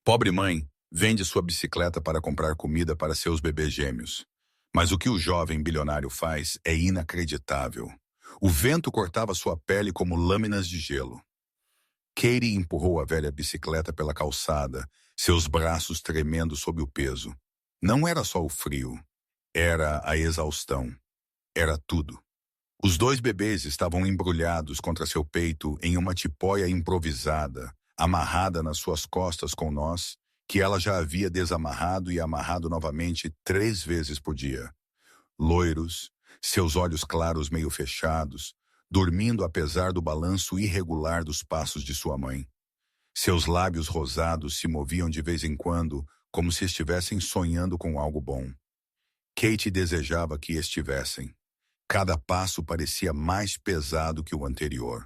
Pobre mãe vende sua bicicleta para comprar comida para seus bebês gêmeos. Mas o que o jovem bilionário faz é inacreditável. O vento cortava sua pele como lâminas de gelo. Katie empurrou a velha bicicleta pela calçada, seus braços tremendo sob o peso. Não era só o frio, era a exaustão. Era tudo. Os dois bebês estavam embrulhados contra seu peito em uma tipóia improvisada, amarrada nas suas costas com nós, que ela já havia desamarrado e amarrado novamente 3 vezes por dia. Loiros, seus olhos claros meio fechados, dormindo apesar do balanço irregular dos passos de sua mãe. Seus lábios rosados se moviam de vez em quando, como se estivessem sonhando com algo bom. Kate desejava que estivessem. Cada passo parecia mais pesado que o anterior.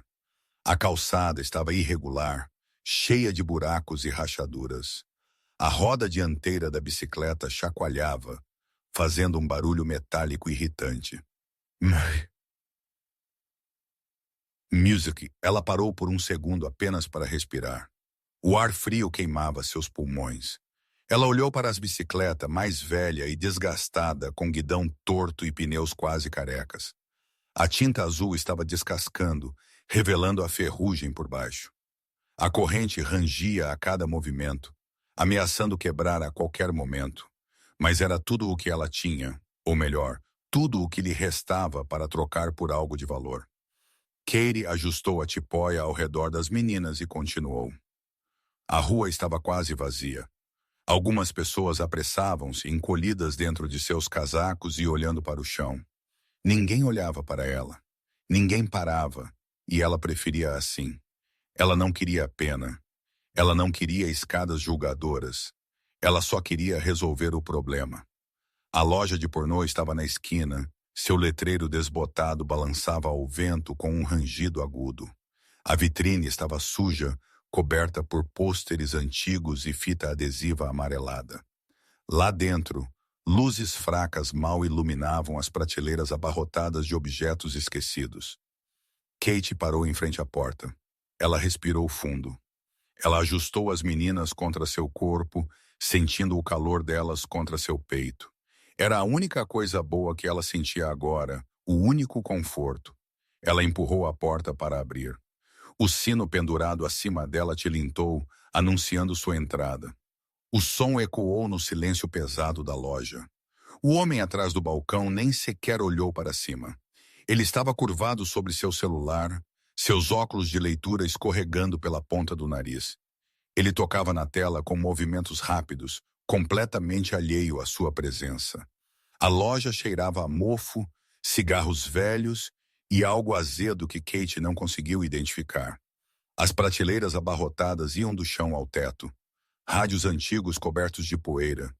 A calçada estava irregular, cheia de buracos e rachaduras. A roda dianteira da bicicleta chacoalhava, fazendo um barulho metálico irritante. Music, ela parou por um segundo apenas para respirar. O ar frio queimava seus pulmões. Ela olhou para as bicicletas mais velha e desgastada, com guidão torto e pneus quase carecas. A tinta azul estava descascando, revelando a ferrugem por baixo. A corrente rangia a cada movimento, ameaçando quebrar a qualquer momento. Mas era tudo o que ela tinha, ou melhor, tudo o que lhe restava para trocar por algo de valor. Katie ajustou a tipóia ao redor das meninas e continuou. A rua estava quase vazia. Algumas pessoas apressavam-se, encolhidas dentro de seus casacos e olhando para o chão. Ninguém olhava para ela. Ninguém parava, e ela preferia assim. Ela não queria pena. Ela não queria escadas julgadoras. Ela só queria resolver o problema. A loja de pornô estava na esquina. Seu letreiro desbotado balançava ao vento com um rangido agudo. A vitrine estava suja, coberta por pôsteres antigos e fita adesiva amarelada. Lá dentro, luzes fracas mal iluminavam as prateleiras abarrotadas de objetos esquecidos. Kate parou em frente à porta. Ela respirou fundo. Ela ajustou as meninas contra seu corpo, sentindo o calor delas contra seu peito. Era a única coisa boa que ela sentia agora, o único conforto. Ela empurrou a porta para abrir. O sino pendurado acima dela tilintou, anunciando sua entrada. O som ecoou no silêncio pesado da loja. O homem atrás do balcão nem sequer olhou para cima. Ele estava curvado sobre seu celular, seus óculos de leitura escorregando pela ponta do nariz. Ele tocava na tela com movimentos rápidos, completamente alheio à sua presença. A loja cheirava a mofo, cigarros velhos e algo azedo que Kate não conseguiu identificar. As prateleiras abarrotadas iam do chão ao teto. Rádios antigos cobertos de poeira.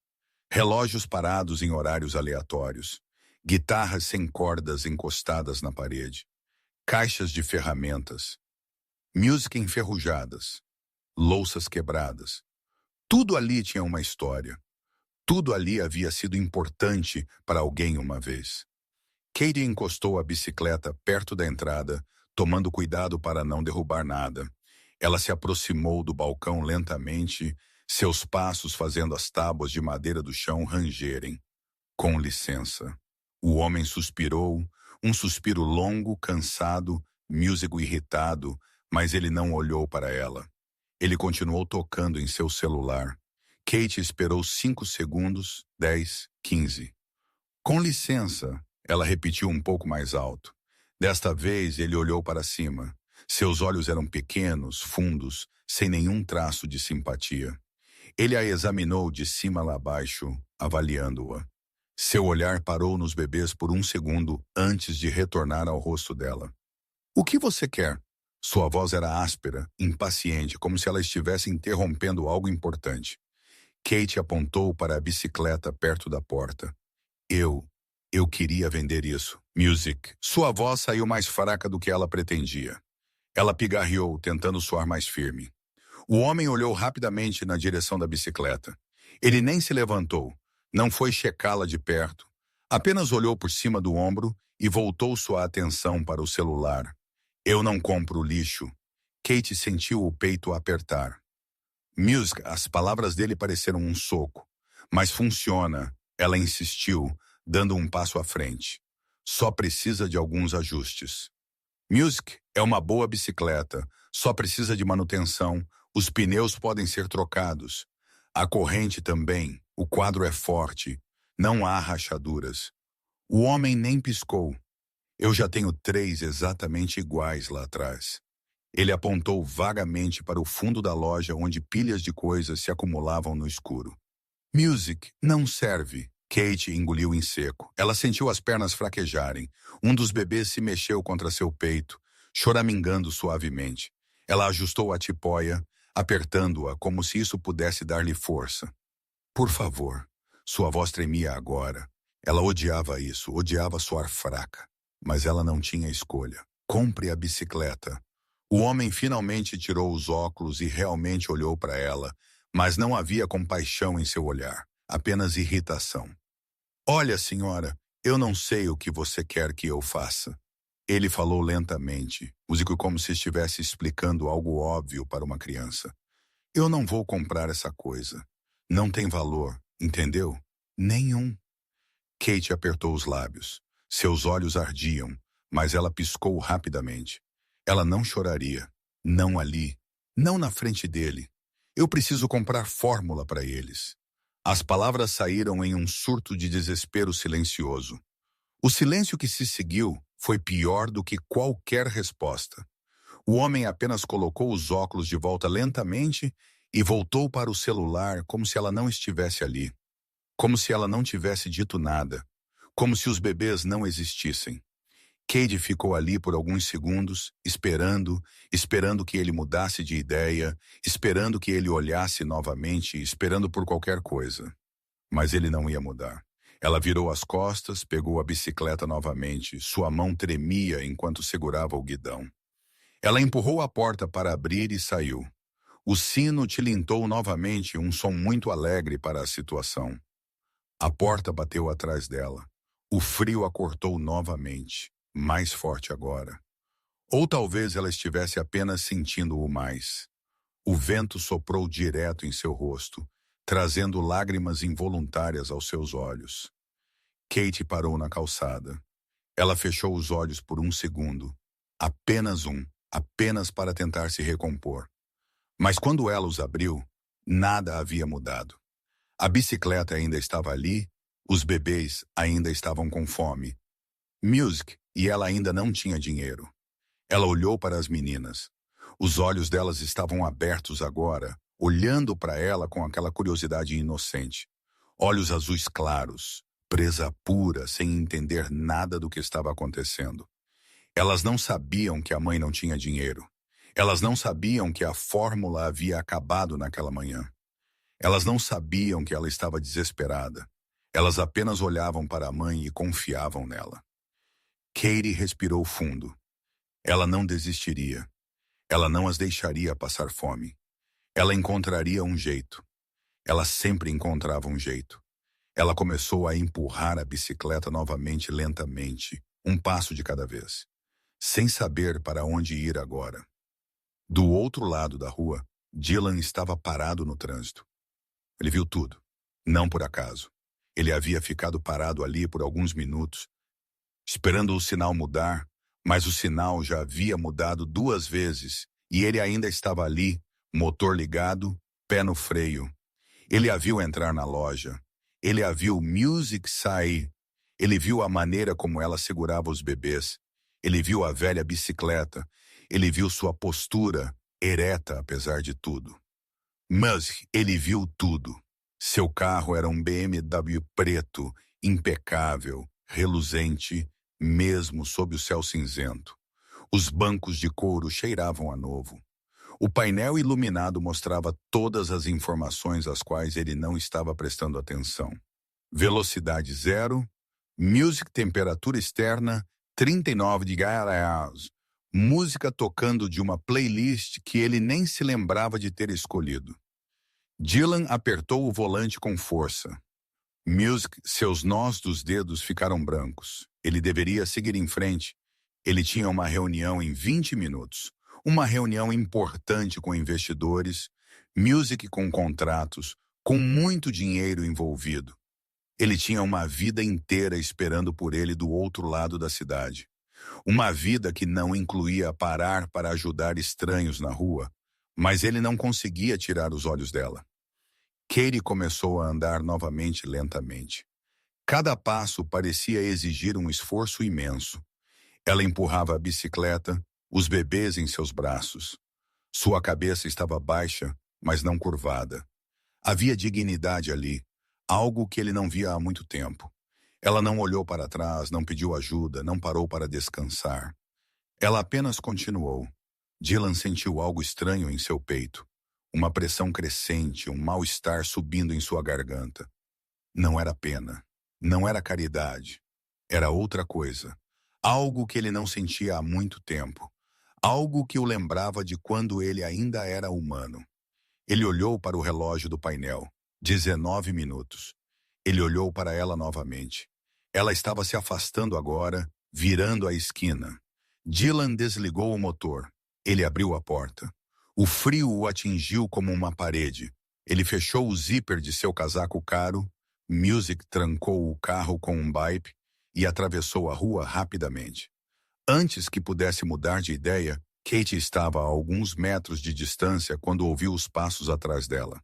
Relógios parados em horários aleatórios. Guitarras sem cordas encostadas na parede. Caixas de ferramentas. Música enferrujadas. Louças quebradas. Tudo ali tinha uma história. Tudo ali havia sido importante para alguém uma vez. Katie encostou a bicicleta perto da entrada, tomando cuidado para não derrubar nada. Ela se aproximou do balcão lentamente, seus passos fazendo as tábuas de madeira do chão rangerem. Com licença. O homem suspirou, um suspiro longo, cansado, músico irritado, mas ele não olhou para ela. Ele continuou tocando em seu celular. Kate esperou 5 segundos, 10, 15. Com licença, ela repetiu um pouco mais alto. Desta vez, ele olhou para cima. Seus olhos eram pequenos, fundos, sem nenhum traço de simpatia. Ele a examinou de cima a baixo, avaliando-a. Seu olhar parou nos bebês por um segundo antes de retornar ao rosto dela. O que você quer? Sua voz era áspera, impaciente, como se ela estivesse interrompendo algo importante. Kate apontou para a bicicleta perto da porta. Eu queria vender isso. Music. Sua voz saiu mais fraca do que ela pretendia. Ela pigarreou, tentando soar mais firme. O homem olhou rapidamente na direção da bicicleta. Ele nem se levantou, não foi checá-la de perto. Apenas olhou por cima do ombro e voltou sua atenção para o celular. Eu não compro lixo. Kate sentiu o peito apertar. Music, as palavras dele pareceram um soco. Mas funciona, ela insistiu, dando um passo à frente. Só precisa de alguns ajustes. Music é uma boa bicicleta, só precisa de manutenção, os pneus podem ser trocados. A corrente também, o quadro é forte, não há rachaduras. O homem nem piscou. Eu já tenho 3 exatamente iguais lá atrás. Ele apontou vagamente para o fundo da loja onde pilhas de coisas se acumulavam no escuro. Music não serve. Kate engoliu em seco. Ela sentiu as pernas fraquejarem. Um dos bebês se mexeu contra seu peito, choramingando suavemente. Ela ajustou a tipóia, apertando-a como se isso pudesse dar-lhe força. Por favor. Sua voz tremia agora. Ela odiava isso, odiava soar fraca. Mas ela não tinha escolha. Compre a bicicleta. O homem finalmente tirou os óculos e realmente olhou para ela, mas não havia compaixão em seu olhar, apenas irritação. Olha, senhora, eu não sei o que você quer que eu faça. Ele falou lentamente, músico como se estivesse explicando algo óbvio para uma criança. Eu não vou comprar essa coisa. Não tem valor, entendeu? Nenhum. Kate apertou os lábios. Seus olhos ardiam, mas ela piscou rapidamente. Ela não choraria. Não ali. Não na frente dele. Eu preciso comprar fórmula para eles. As palavras saíram em um surto de desespero silencioso. O silêncio que se seguiu foi pior do que qualquer resposta. O homem apenas colocou os óculos de volta lentamente e voltou para o celular como se ela não estivesse ali. Como se ela não tivesse dito nada. Como se os bebês não existissem. Kate ficou ali por alguns segundos, esperando que ele mudasse de ideia, esperando que ele olhasse novamente, esperando por qualquer coisa. Mas ele não ia mudar. Ela virou as costas, pegou a bicicleta novamente, sua mão tremia enquanto segurava o guidão. Ela empurrou a porta para abrir e saiu. O sino tilintou novamente, um som muito alegre para a situação. A porta bateu atrás dela. O frio a cortou novamente. Mais forte agora. Ou talvez ela estivesse apenas sentindo-o mais. O vento soprou direto em seu rosto, trazendo lágrimas involuntárias aos seus olhos. Kate parou na calçada. Ela fechou os olhos por um segundo. Apenas um, apenas para tentar se recompor. Mas quando ela os abriu, nada havia mudado. A bicicleta ainda estava ali, os bebês ainda estavam com fome. Music, e ela ainda não tinha dinheiro. Ela olhou para as meninas. Os olhos delas estavam abertos agora, olhando para ela com aquela curiosidade inocente. Olhos azuis claros, presa pura, sem entender nada do que estava acontecendo. Elas não sabiam que a mãe não tinha dinheiro. Elas não sabiam que a fórmula havia acabado naquela manhã. Elas não sabiam que ela estava desesperada. Elas apenas olhavam para a mãe e confiavam nela. Katie respirou fundo. Ela não desistiria. Ela não as deixaria passar fome. Ela encontraria um jeito. Ela sempre encontrava um jeito. Ela começou a empurrar a bicicleta novamente lentamente, um passo de cada vez, sem saber para onde ir agora. Do outro lado da rua, Dylan estava parado no trânsito. Ele viu tudo. Não por acaso. Ele havia ficado parado ali por alguns minutos, esperando o sinal mudar, mas o sinal já havia mudado 2 vezes e ele ainda estava ali, motor ligado, pé no freio. Ele a viu entrar na loja. Ele a viu Music sair. Ele viu a maneira como ela segurava os bebês. Ele viu a velha bicicleta. Ele viu sua postura, ereta apesar de tudo. Music, ele viu tudo. Seu carro era um BMW preto, impecável, reluzente, mesmo sob o céu cinzento. Os bancos de couro cheiravam a novo. O painel iluminado mostrava todas as informações às quais ele não estava prestando atenção. Velocidade 0, music temperatura externa, 39 de graus. Música tocando de uma playlist que ele nem se lembrava de ter escolhido. Dylan apertou o volante com força. Music, seus nós dos dedos ficaram brancos. Ele deveria seguir em frente. Ele tinha uma reunião em 20 minutos. Uma reunião importante com investidores. Music com contratos, com muito dinheiro envolvido. Ele tinha uma vida inteira esperando por ele do outro lado da cidade. Uma vida que não incluía parar para ajudar estranhos na rua, mas ele não conseguia tirar os olhos dela. Katie começou a andar novamente lentamente. Cada passo parecia exigir um esforço imenso. Ela empurrava a bicicleta, os bebês em seus braços. Sua cabeça estava baixa, mas não curvada. Havia dignidade ali, algo que ele não via há muito tempo. Ela não olhou para trás, não pediu ajuda, não parou para descansar. Ela apenas continuou. Dylan sentiu algo estranho em seu peito. Uma pressão crescente, um mal-estar subindo em sua garganta. Não era pena. Não era caridade. Era outra coisa. Algo que ele não sentia há muito tempo. Algo que o lembrava de quando ele ainda era humano. Ele olhou para o relógio do painel. 19 minutos. Ele olhou para ela novamente. Ela estava se afastando agora, virando a esquina. Dylan desligou o motor. Ele abriu a porta. O frio o atingiu como uma parede. Ele fechou o zíper de seu casaco caro. Music trancou o carro com um bip e atravessou a rua rapidamente. Antes que pudesse mudar de ideia, Katie estava a alguns metros de distância quando ouviu os passos atrás dela.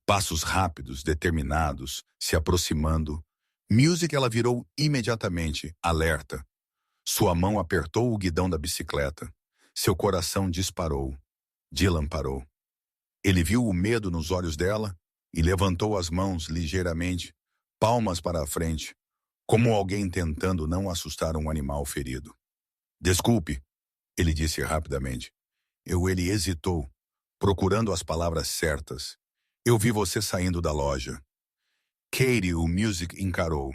Passos rápidos, determinados, se aproximando. Music ela virou imediatamente, alerta. Sua mão apertou o guidão da bicicleta. Seu coração disparou. Dylan parou. Ele viu o medo nos olhos dela e levantou as mãos ligeiramente, palmas para a frente, como alguém tentando não assustar um animal ferido. Desculpe, ele disse rapidamente. Ele hesitou, procurando as palavras certas. Eu vi você saindo da loja. Katie, o Music encarou.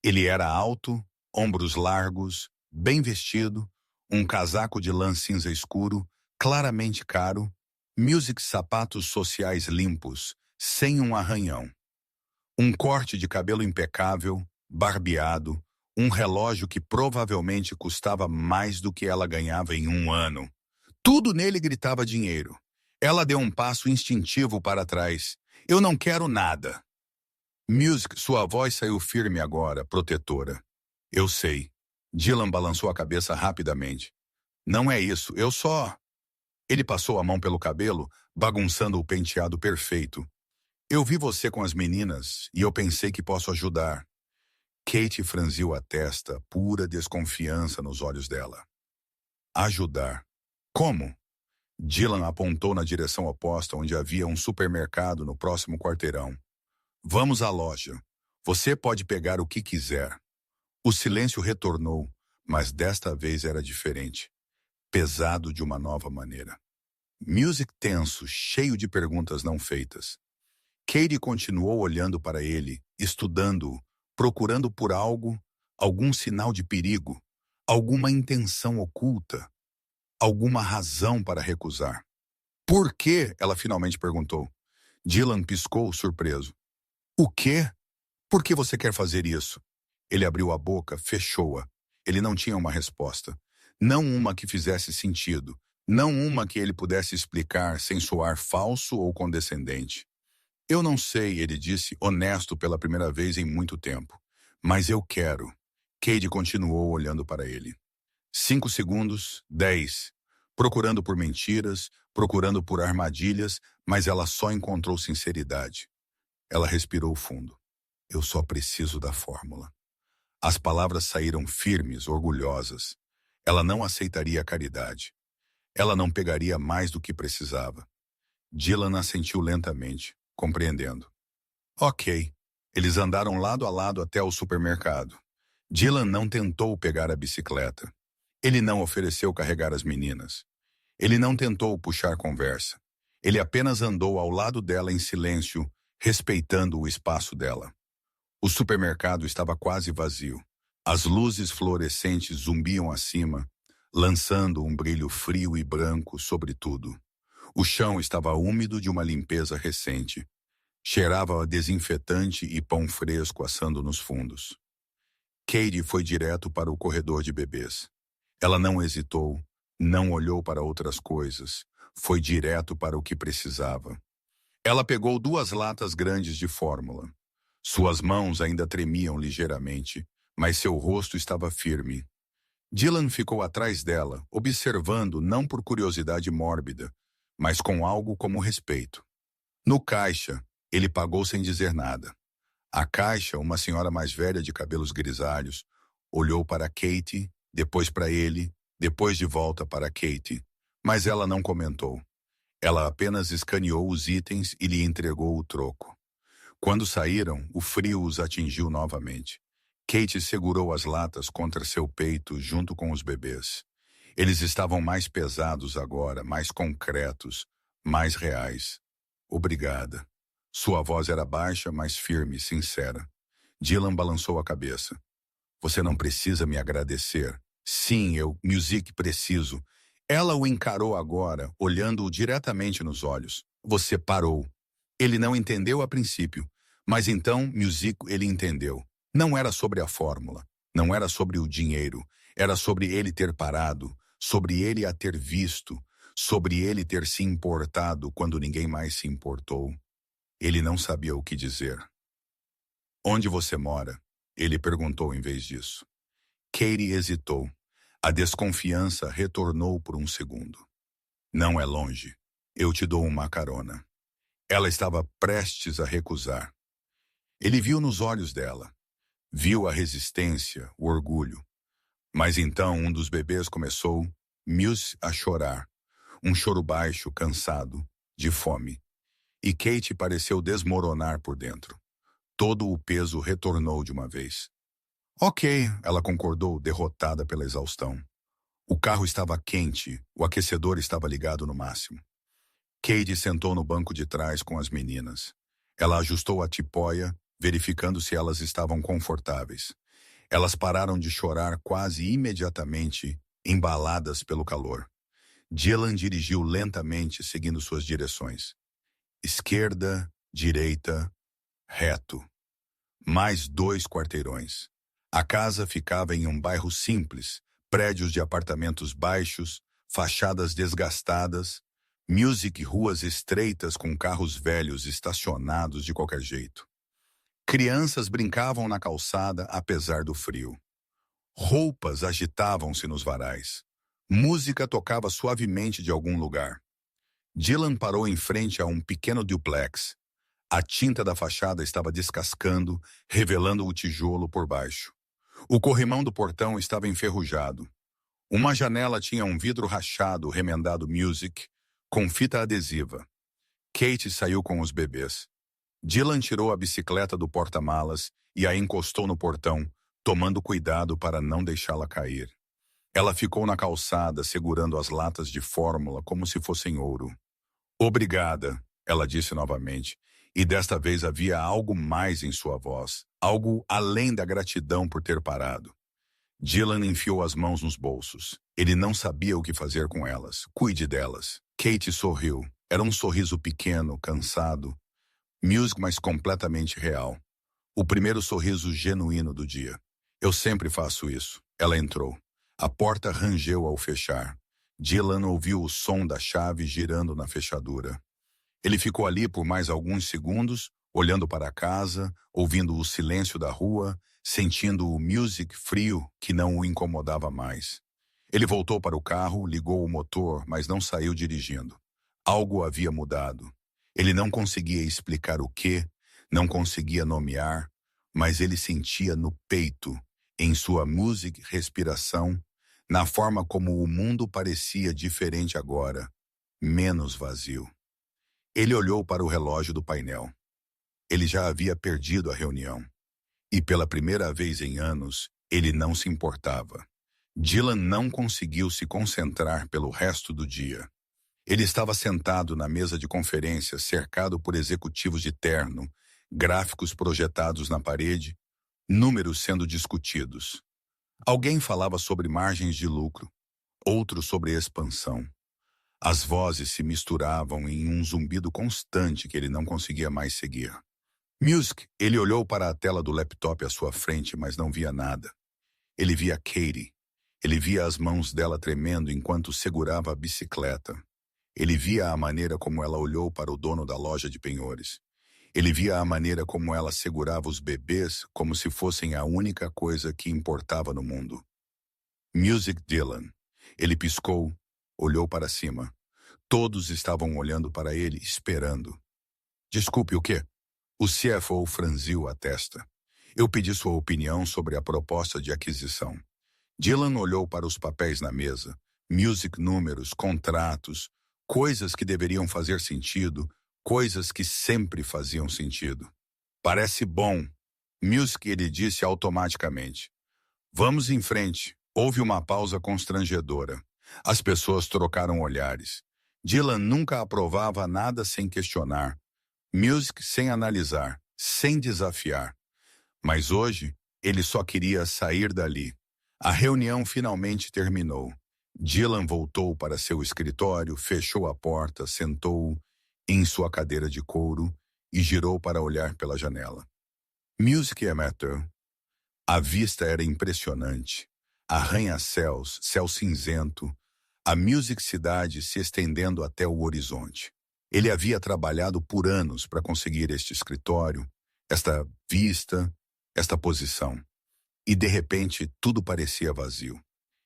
Ele era alto, ombros largos, bem vestido, um casaco de lã cinza escuro, claramente caro, Music sapatos sociais limpos, sem um arranhão. Um corte de cabelo impecável, barbeado, um relógio que provavelmente custava mais do que ela ganhava em um ano. Tudo nele gritava dinheiro. Ela deu um passo instintivo para trás. Eu não quero nada. Music, sua voz saiu firme agora, protetora. Eu sei. Dylan balançou a cabeça rapidamente. Não é isso, eu só... Ele passou a mão pelo cabelo, bagunçando o penteado perfeito. Eu vi você com as meninas e eu pensei que posso ajudar. Katie franziu a testa, pura desconfiança nos olhos dela. Ajudar? Como? Dylan apontou na direção oposta, onde havia um supermercado no próximo quarteirão. Vamos à loja. Você pode pegar o que quiser. O silêncio retornou, mas desta vez era diferente. Pesado de uma nova maneira. Music tenso, cheio de perguntas não feitas. Katie continuou olhando para ele, estudando-o, procurando por algo, algum sinal de perigo, alguma intenção oculta, alguma razão para recusar. Por quê? Ela finalmente perguntou. Dylan piscou, surpreso. O quê? Por que você quer fazer isso? Ele abriu a boca, fechou-a. Ele não tinha uma resposta. Não uma que fizesse sentido. Não uma que ele pudesse explicar sem soar falso ou condescendente. Eu não sei, ele disse, honesto pela primeira vez em muito tempo. Mas eu quero. Katie continuou olhando para ele. 5 segundos, 10. Procurando por mentiras, procurando por armadilhas, mas ela só encontrou sinceridade. Ela respirou fundo. Eu só preciso da fórmula. As palavras saíram firmes, orgulhosas. Ela não aceitaria a caridade. Ela não pegaria mais do que precisava. Dylan assentiu lentamente, compreendendo. Ok. Eles andaram lado a lado até o supermercado. Dylan não tentou pegar a bicicleta. Ele não ofereceu carregar as meninas. Ele não tentou puxar conversa. Ele apenas andou ao lado dela em silêncio, respeitando o espaço dela. O supermercado estava quase vazio. As luzes fluorescentes zumbiam acima, lançando um brilho frio e branco sobre tudo. O chão estava úmido de uma limpeza recente. Cheirava a desinfetante e pão fresco assando nos fundos. Katie foi direto para o corredor de bebês. Ela não hesitou, não olhou para outras coisas. Foi direto para o que precisava. Ela pegou 2 latas grandes de fórmula. Suas mãos ainda tremiam ligeiramente, mas seu rosto estava firme. Dylan ficou atrás dela, observando não por curiosidade mórbida, mas com algo como respeito. No caixa, ele pagou sem dizer nada. A caixa, uma senhora mais velha de cabelos grisalhos, olhou para Katie, depois para ele, depois de volta para Katie, mas ela não comentou. Ela apenas escaneou os itens e lhe entregou o troco. Quando saíram, o frio os atingiu novamente. Katie segurou as latas contra seu peito junto com os bebês. Eles estavam mais pesados agora, mais concretos, mais reais. Obrigada. Sua voz era baixa, mas firme, sincera. Dylan balançou a cabeça. Você não precisa me agradecer. Sim, Music, preciso. Ela o encarou agora, olhando-o diretamente nos olhos. Você parou. Ele não entendeu a princípio, mas então, Music, ele entendeu. Não era sobre a fórmula, não era sobre o dinheiro, era sobre ele ter parado, sobre ele a ter visto, sobre ele ter se importado quando ninguém mais se importou. Ele não sabia o que dizer. Onde você mora? Ele perguntou em vez disso. Katie hesitou. A desconfiança retornou por um segundo. Não é longe. Eu te dou uma carona. Ela estava prestes a recusar. Ele viu nos olhos dela. Viu a resistência, o orgulho. Mas então um dos bebês começou, Muse, a chorar. Um choro baixo, cansado, de fome. E Katie pareceu desmoronar por dentro. Todo o peso retornou de uma vez. Ok, ela concordou, derrotada pela exaustão. O carro estava quente, o aquecedor estava ligado no máximo. Katie sentou no banco de trás com as meninas. Ela ajustou a tipóia, verificando se elas estavam confortáveis. Elas pararam de chorar quase imediatamente, embaladas pelo calor. Dylan dirigiu lentamente, seguindo suas direções. Esquerda, direita, reto. Mais 2 quarteirões. A casa ficava em um bairro simples, prédios de apartamentos baixos, fachadas desgastadas, Music, ruas estreitas com carros velhos estacionados de qualquer jeito. Crianças brincavam na calçada apesar do frio. Roupas agitavam-se nos varais. Música tocava suavemente de algum lugar. Dylan parou em frente a um pequeno duplex. A tinta da fachada estava descascando, revelando o tijolo por baixo. O corrimão do portão estava enferrujado. Uma janela tinha um vidro rachado remendado Music, com fita adesiva. Katie saiu com os bebês. Dylan tirou a bicicleta do porta-malas e a encostou no portão, tomando cuidado para não deixá-la cair. Ela ficou na calçada, segurando as latas de fórmula como se fossem ouro. Obrigada, ela disse novamente, e desta vez havia algo mais em sua voz, algo além da gratidão por ter parado. Dylan enfiou as mãos nos bolsos. Ele não sabia o que fazer com elas. Cuide delas. Katie sorriu. Era um sorriso pequeno, cansado. Music, mas completamente real. O primeiro sorriso genuíno do dia. Eu sempre faço isso. Ela entrou. A porta rangeu ao fechar. Dylan ouviu o som da chave girando na fechadura. Ele ficou ali por mais alguns segundos, olhando para a casa, ouvindo o silêncio da rua, sentindo o Music frio que não o incomodava mais. Ele voltou para o carro, ligou o motor, mas não saiu dirigindo. Algo havia mudado. Ele não conseguia explicar o quê, não conseguia nomear, mas ele sentia no peito, em sua Music respiração, na forma como o mundo parecia diferente agora, menos vazio. Ele olhou para o relógio do painel. Ele já havia perdido a reunião. E pela primeira vez em anos, ele não se importava. Dylan não conseguiu se concentrar pelo resto do dia. Ele estava sentado na mesa de conferência, cercado por executivos de terno, gráficos projetados na parede, números sendo discutidos. Alguém falava sobre margens de lucro, outro sobre expansão. As vozes se misturavam em um zumbido constante que ele não conseguia mais seguir. Music, ele olhou para a tela do laptop à sua frente, mas não via nada. Ele via Katie. Ele via as mãos dela tremendo enquanto segurava a bicicleta. Ele via a maneira como ela olhou para o dono da loja de penhores. Ele via a maneira como ela segurava os bebês como se fossem a única coisa que importava no mundo. Music Dylan. Ele piscou, olhou para cima. Todos estavam olhando para ele, esperando. Desculpe, o quê? O CFO franziu a testa. Eu pedi sua opinião sobre a proposta de aquisição. Dylan olhou para os papéis na mesa. Music números, contratos, coisas que deveriam fazer sentido, coisas que sempre faziam sentido. Parece bom. Music, ele disse automaticamente. Vamos em frente. Houve uma pausa constrangedora. As pessoas trocaram olhares. Dylan nunca aprovava nada sem questionar. Music sem analisar, sem desafiar. Mas hoje, ele só queria sair dali. A reunião finalmente terminou. Dylan voltou para seu escritório, fechou a porta, sentou em sua cadeira de couro e girou para olhar pela janela. Music Amateur. A vista era impressionante. Arranha-céus, céu cinzento, a Music Cidade se estendendo até o horizonte. Ele havia trabalhado por anos para conseguir este escritório, esta vista, esta posição. E, de repente, tudo parecia vazio.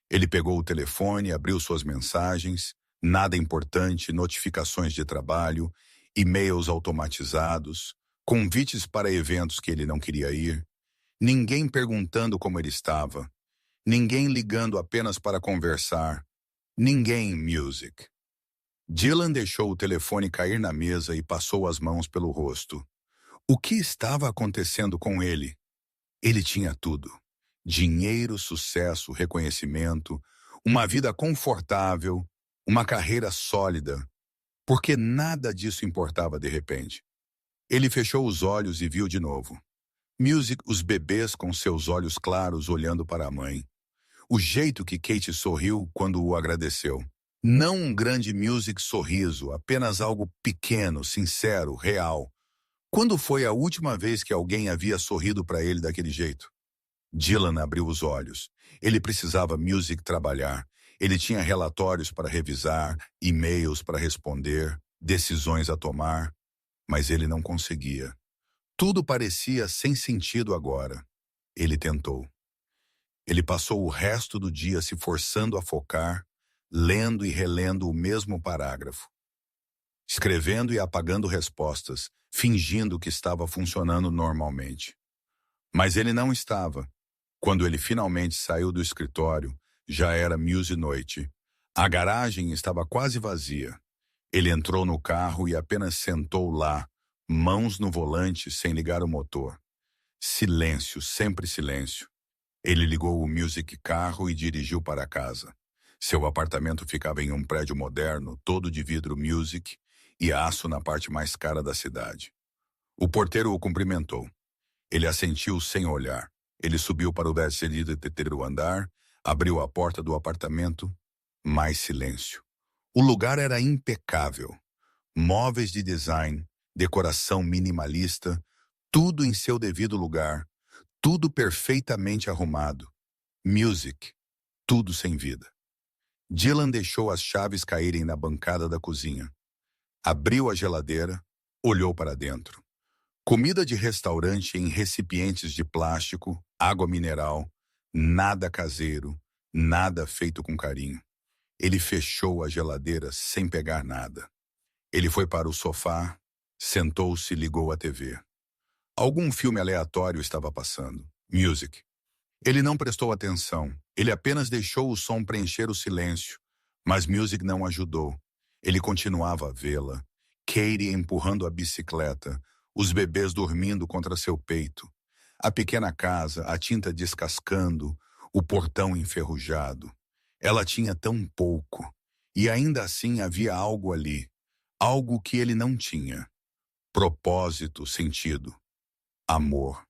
Ele pegou o telefone, abriu suas mensagens, nada importante, notificações de trabalho, e-mails automatizados, convites para eventos que ele não queria ir, ninguém perguntando como ele estava, ninguém ligando apenas para conversar, ninguém music. Dylan deixou o telefone cair na mesa e passou as mãos pelo rosto. O que estava acontecendo com ele? Ele tinha tudo. Dinheiro, sucesso, reconhecimento, uma vida confortável, uma carreira sólida. Porque nada disso importava de repente. Ele fechou os olhos e viu de novo. Music, os bebês com seus olhos claros olhando para a mãe. O jeito que Kate sorriu quando o agradeceu. Não um grande music sorriso, apenas algo pequeno, sincero, real. Quando foi a última vez que alguém havia sorrido para ele daquele jeito? Dylan abriu os olhos. Ele precisava music trabalhar. Ele tinha relatórios para revisar, e-mails para responder, decisões a tomar. Mas ele não conseguia. Tudo parecia sem sentido agora. Ele tentou. Ele passou o resto do dia se forçando a focar, lendo e relendo o mesmo parágrafo, escrevendo e apagando respostas, fingindo que estava funcionando normalmente. Mas ele não estava. Quando ele finalmente saiu do escritório, já era noite. A garagem estava quase vazia. Ele entrou no carro e apenas sentou lá, mãos no volante sem ligar o motor. Silêncio, sempre silêncio. Ele ligou o music carro e dirigiu para casa. Seu apartamento ficava em um prédio moderno, todo de vidro music e aço na parte mais cara da cidade. O porteiro o cumprimentou. Ele assentiu sem olhar. Ele subiu para o 13º andar, abriu a porta do apartamento. Mais silêncio. O lugar era impecável. Móveis de design, decoração minimalista, tudo em seu devido lugar, tudo perfeitamente arrumado. Music, tudo sem vida. Dylan deixou as chaves caírem na bancada da cozinha. Abriu a geladeira, olhou para dentro. Comida de restaurante em recipientes de plástico, água mineral, nada caseiro, nada feito com carinho. Ele fechou a geladeira sem pegar nada. Ele foi para o sofá, sentou-se e ligou a TV. Algum filme aleatório estava passando. Music. Ele não prestou atenção. Ele apenas deixou o som preencher o silêncio. Mas Music não ajudou. Ele continuava a vê-la. Katie empurrando a bicicleta. Os bebês dormindo contra seu peito. A pequena casa, a tinta descascando. O portão enferrujado. Ela tinha tão pouco. E ainda assim havia algo ali. Algo que ele não tinha. Propósito, sentido. Amor.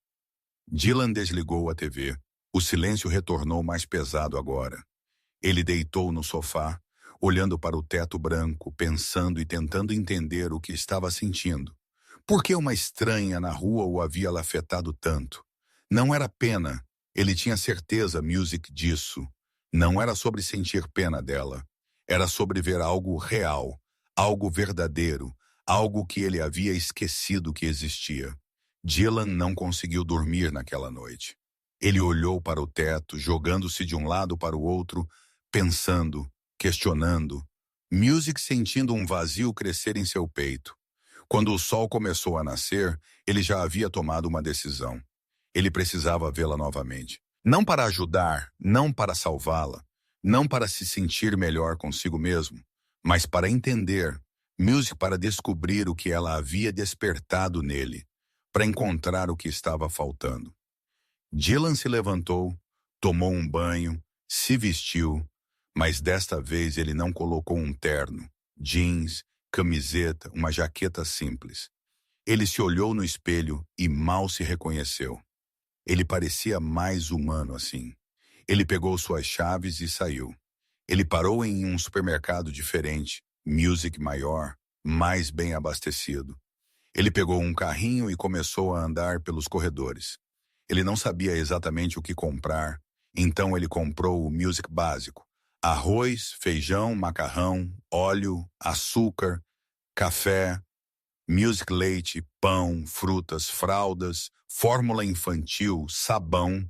Dylan desligou a TV. O silêncio retornou mais pesado agora. Ele deitou no sofá, olhando para o teto branco, pensando e tentando entender o que estava sentindo. Por que uma estranha na rua o havia afetado tanto? Não era pena. Ele tinha certeza, Music, disso. Não era sobre sentir pena dela. Era sobre ver algo real. algo verdadeiro, algo que ele havia esquecido que existia. Dylan não conseguiu dormir naquela noite. Ele olhou para o teto, jogando-se de um lado para o outro, pensando, questionando. Music sentindo um vazio crescer em seu peito. Quando o sol começou a nascer, ele já havia tomado uma decisão. Ele precisava vê-la novamente. Não para ajudar, não para salvá-la, não para se sentir melhor consigo mesmo, mas para entender, Music para descobrir o que ela havia despertado nele, para encontrar o que estava faltando. Dylan se levantou, tomou um banho, se vestiu, mas desta vez ele não colocou um terno, jeans, camiseta, uma jaqueta simples. Ele se olhou no espelho e mal se reconheceu. Ele parecia mais humano assim. Ele pegou suas chaves e saiu. Ele parou em um supermercado diferente, Music maior, mais bem abastecido. Ele pegou um carrinho e começou a andar pelos corredores. Ele não sabia exatamente o que comprar, então ele comprou o Music básico. Arroz, feijão, macarrão, óleo, açúcar, café, Music leite, pão, frutas, fraldas, fórmula infantil, sabão,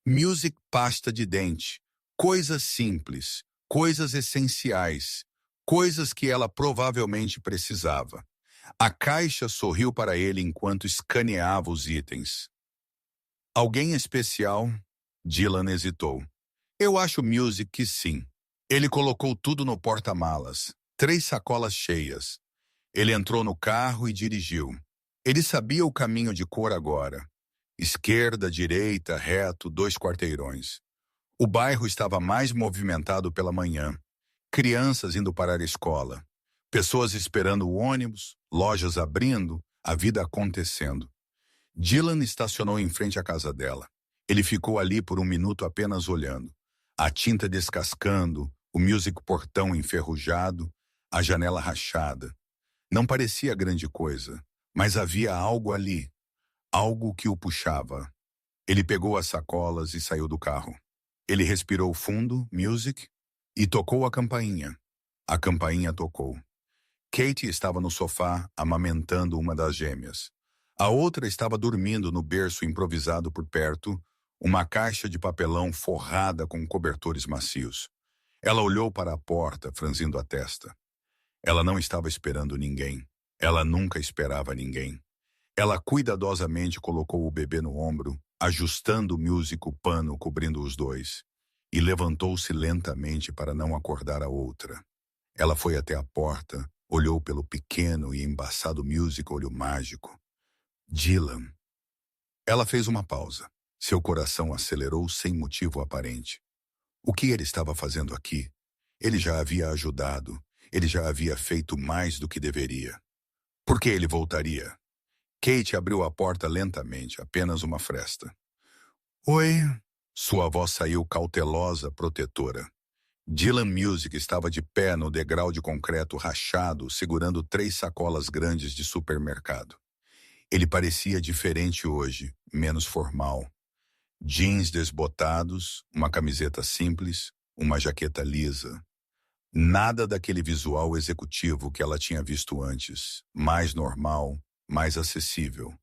Music pasta de dente, coisas simples, coisas essenciais, coisas que ela provavelmente precisava. A caixa sorriu para ele enquanto escaneava os itens. Alguém especial? Dylan hesitou. Eu acho Music que sim. Ele colocou tudo no porta-malas, 3 sacolas cheias. Ele entrou no carro e dirigiu. Ele sabia o caminho de cor agora. Esquerda, direita, reto, 2 quarteirões. O bairro estava mais movimentado pela manhã. Crianças indo para a escola. Pessoas esperando o ônibus, lojas abrindo, a vida acontecendo. Dylan estacionou em frente à casa dela. Ele ficou ali por um minuto apenas olhando. A tinta descascando, o Music portão enferrujado, a janela rachada. Não parecia grande coisa, mas havia algo ali, algo que o puxava. Ele pegou as sacolas e saiu do carro. Ele respirou fundo, Music, e tocou a campainha. A campainha tocou. Katie estava no sofá, amamentando uma das gêmeas. A outra estava dormindo no berço improvisado por perto, uma caixa de papelão forrada com cobertores macios. Ela olhou para a porta, franzindo a testa. Ela não estava esperando ninguém. Ela nunca esperava ninguém. Ela cuidadosamente colocou o bebê no ombro, ajustando o Music o pano cobrindo os dois, e levantou-se lentamente para não acordar a outra. Ela foi até a porta, olhou pelo pequeno e embaçado Music olho mágico. Dylan. Ela fez uma pausa. Seu coração acelerou sem motivo aparente. O que ele estava fazendo aqui? Ele já havia ajudado. Ele já havia feito mais do que deveria. Por que ele voltaria? Kate abriu a porta lentamente, apenas uma fresta. Oi. Sua voz saiu cautelosa, protetora. Dylan Music estava de pé no degrau de concreto rachado, segurando 3 sacolas grandes de supermercado. Ele parecia diferente hoje, menos formal. Jeans desbotados, uma camiseta simples, uma jaqueta lisa. Nada daquele visual executivo que ela tinha visto antes. Mais normal, mais acessível.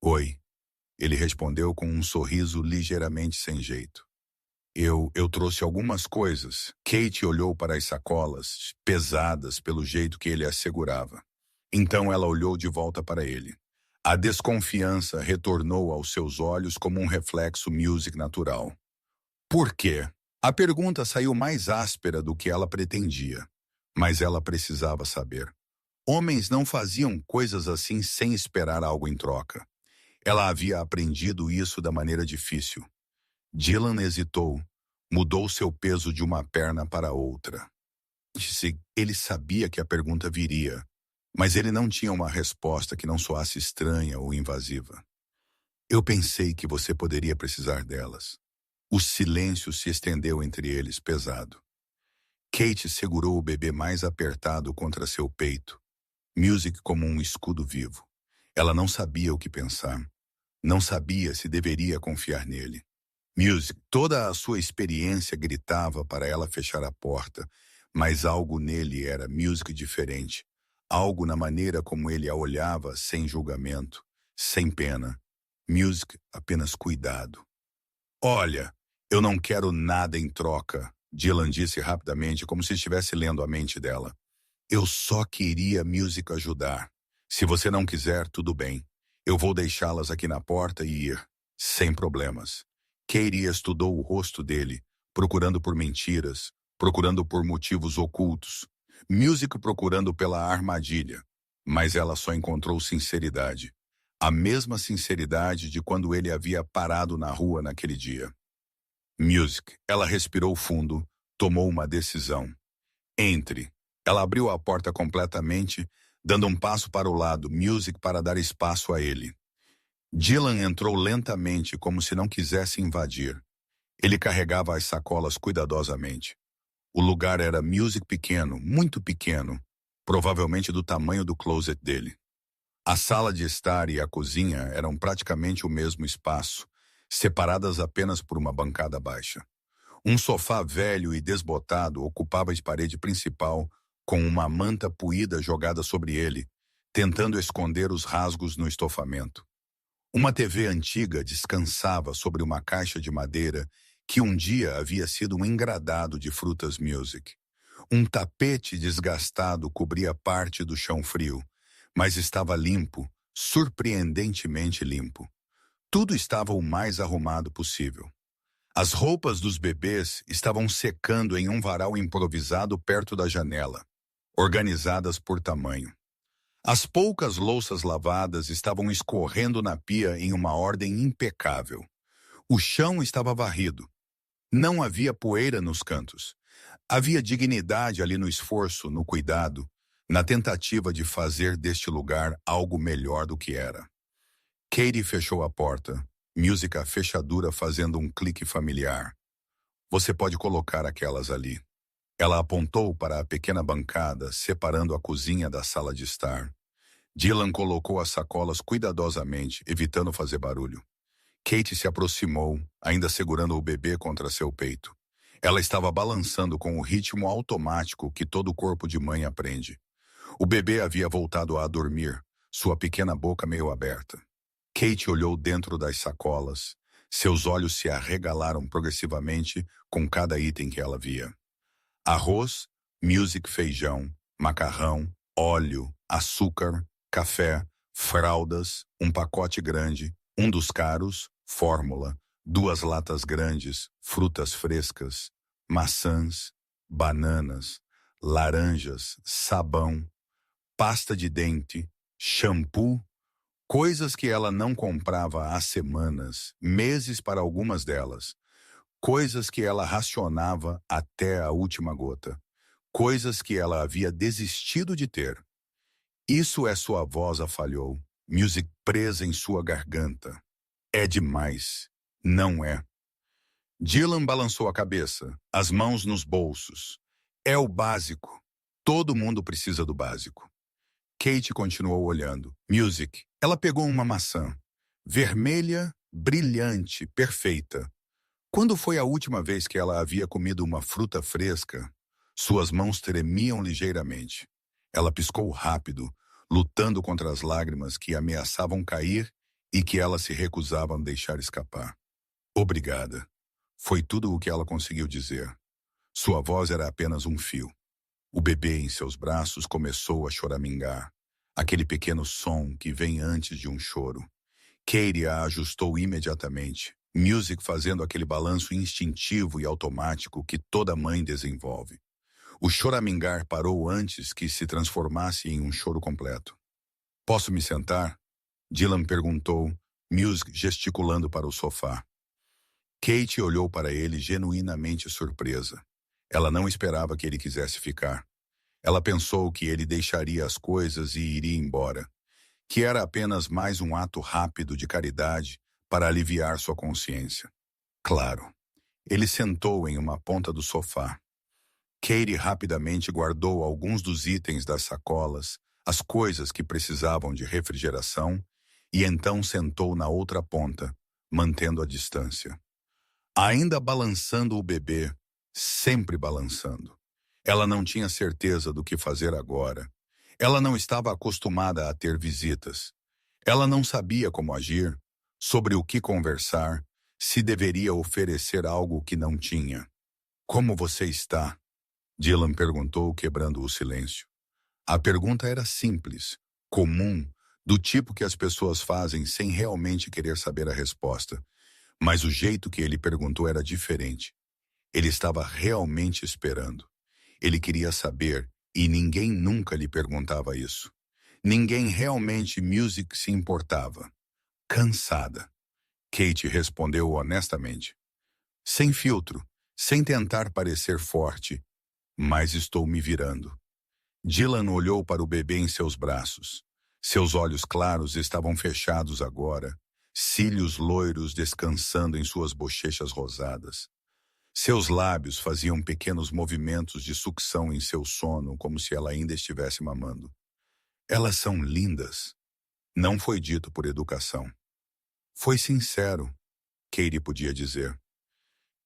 Oi. Ele respondeu com um sorriso ligeiramente sem jeito. Eu trouxe algumas coisas. Kate olhou para as sacolas, pesadas pelo jeito que ele as segurava. Então ela olhou de volta para ele. A desconfiança retornou aos seus olhos como um reflexo Music natural. Por quê? A pergunta saiu mais áspera do que ela pretendia, mas ela precisava saber. Homens não faziam coisas assim sem esperar algo em troca. Ela havia aprendido isso da maneira difícil. Dylan hesitou, mudou seu peso de uma perna para outra. Ele sabia que a pergunta viria, mas ele não tinha uma resposta que não soasse estranha ou invasiva. Eu pensei que você poderia precisar delas. O silêncio se estendeu entre eles, pesado. Kate segurou o bebê mais apertado contra seu peito, Music como um escudo vivo. Ela não sabia o que pensar. Não sabia se deveria confiar nele. Music, toda a sua experiência gritava para ela fechar a porta, mas algo nele era Music diferente. algo na maneira como ele a olhava, sem julgamento, sem pena. Music, apenas cuidado. Olha, eu não quero nada em troca, Dylan disse rapidamente, como se estivesse lendo a mente dela. Eu só queria Music ajudar. Se você não quiser, tudo bem. Eu vou deixá-las aqui na porta e ir, sem problemas. Katie estudou o rosto dele, procurando por mentiras, procurando por motivos ocultos. Music procurando pela armadilha. Mas ela só encontrou sinceridade. A mesma sinceridade de quando ele havia parado na rua naquele dia. Music, ela respirou fundo, tomou uma decisão. Entre. Ela abriu a porta completamente, dando um passo para o lado, Music para dar espaço a ele. Dylan entrou lentamente, como se não quisesse invadir. Ele carregava as sacolas cuidadosamente. O lugar era Music pequeno, muito pequeno, provavelmente do tamanho do closet dele. A sala de estar e a cozinha eram praticamente o mesmo espaço, separadas apenas por uma bancada baixa. Um sofá velho e desbotado ocupava a parede principal, com uma manta puída jogada sobre ele, tentando esconder os rasgos no estofamento. Uma TV antiga descansava sobre uma caixa de madeira que um dia havia sido um engradado de frutas Music. Um tapete desgastado cobria parte do chão frio, mas estava limpo, surpreendentemente limpo. Tudo estava o mais arrumado possível. As roupas dos bebês estavam secando em um varal improvisado perto da janela, organizadas por tamanho. As poucas louças lavadas estavam escorrendo na pia em uma ordem impecável. O chão estava varrido. Não havia poeira nos cantos. Havia dignidade ali no esforço, no cuidado, na tentativa de fazer deste lugar algo melhor do que era. Katie fechou a porta, Music a fechadura fazendo um clique familiar. Você pode colocar aquelas ali. Ela apontou para a pequena bancada, separando a cozinha da sala de estar. Dylan colocou as sacolas cuidadosamente, evitando fazer barulho. Katie se aproximou, ainda segurando o bebê contra seu peito. Ela estava balançando com o ritmo automático que todo corpo de mãe aprende. O bebê havia voltado a dormir, sua pequena boca meio aberta. Katie olhou dentro das sacolas. Seus olhos se arregalaram progressivamente com cada item que ela via. Arroz, Music feijão, macarrão, óleo, açúcar, café, fraldas, um pacote grande, um dos caros, fórmula, 2 latas grandes, frutas frescas, maçãs, bananas, laranjas, sabão, pasta de dente, shampoo, coisas que ela não comprava há semanas, meses para algumas delas. Coisas que ela racionava até a última gota. Coisas que ela havia desistido de ter. Isso é sua voz a falhou. Music presa em sua garganta. É demais. Não é. Dylan balançou a cabeça, as mãos nos bolsos. É o básico. Todo mundo precisa do básico. Katie continuou olhando. Music. Ela pegou uma maçã. Vermelha, brilhante, perfeita. Quando foi a última vez que ela havia comido uma fruta fresca? Suas mãos tremiam ligeiramente. Ela piscou rápido, lutando contra as lágrimas que ameaçavam cair e que ela se recusava a deixar escapar. Obrigada. Foi tudo o que ela conseguiu dizer. Sua voz era apenas um fio. O bebê em seus braços começou a choramingar. Aquele pequeno som que vem antes de um choro. Katie a ajustou imediatamente. Music fazendo aquele balanço instintivo e automático que toda mãe desenvolve. O choramingar parou antes que se transformasse em um choro completo. Posso me sentar? Dylan perguntou, Music gesticulando para o sofá. Katie olhou para ele genuinamente surpresa. Ela não esperava que ele quisesse ficar. Ela pensou que ele deixaria as coisas e iria embora, que era apenas mais um ato rápido de caridade para aliviar sua consciência. Claro, ele sentou em uma ponta do sofá. Katie rapidamente guardou alguns dos itens das sacolas, as coisas que precisavam de refrigeração, e então sentou na outra ponta, mantendo a distância. Ainda balançando o bebê, sempre balançando. Ela não tinha certeza do que fazer agora. Ela não estava acostumada a ter visitas. Ela não sabia como agir, sobre o que conversar, se deveria oferecer algo que não tinha. Como você está? Dylan perguntou, quebrando o silêncio. A pergunta era simples, comum, do tipo que as pessoas fazem sem realmente querer saber a resposta. Mas o jeito que ele perguntou era diferente. Ele estava realmente esperando. Ele queria saber, e ninguém nunca lhe perguntava isso. Ninguém realmente Music se importava. Cansada. Kate respondeu honestamente. Sem filtro, sem tentar parecer forte, mas estou me virando. Dylan olhou para o bebê em seus braços. Seus olhos claros estavam fechados agora, cílios loiros descansando em suas bochechas rosadas. Seus lábios faziam pequenos movimentos de sucção em seu sono, como se ela ainda estivesse mamando. Elas são lindas. Não foi dito por educação. Foi sincero, Katie podia dizer.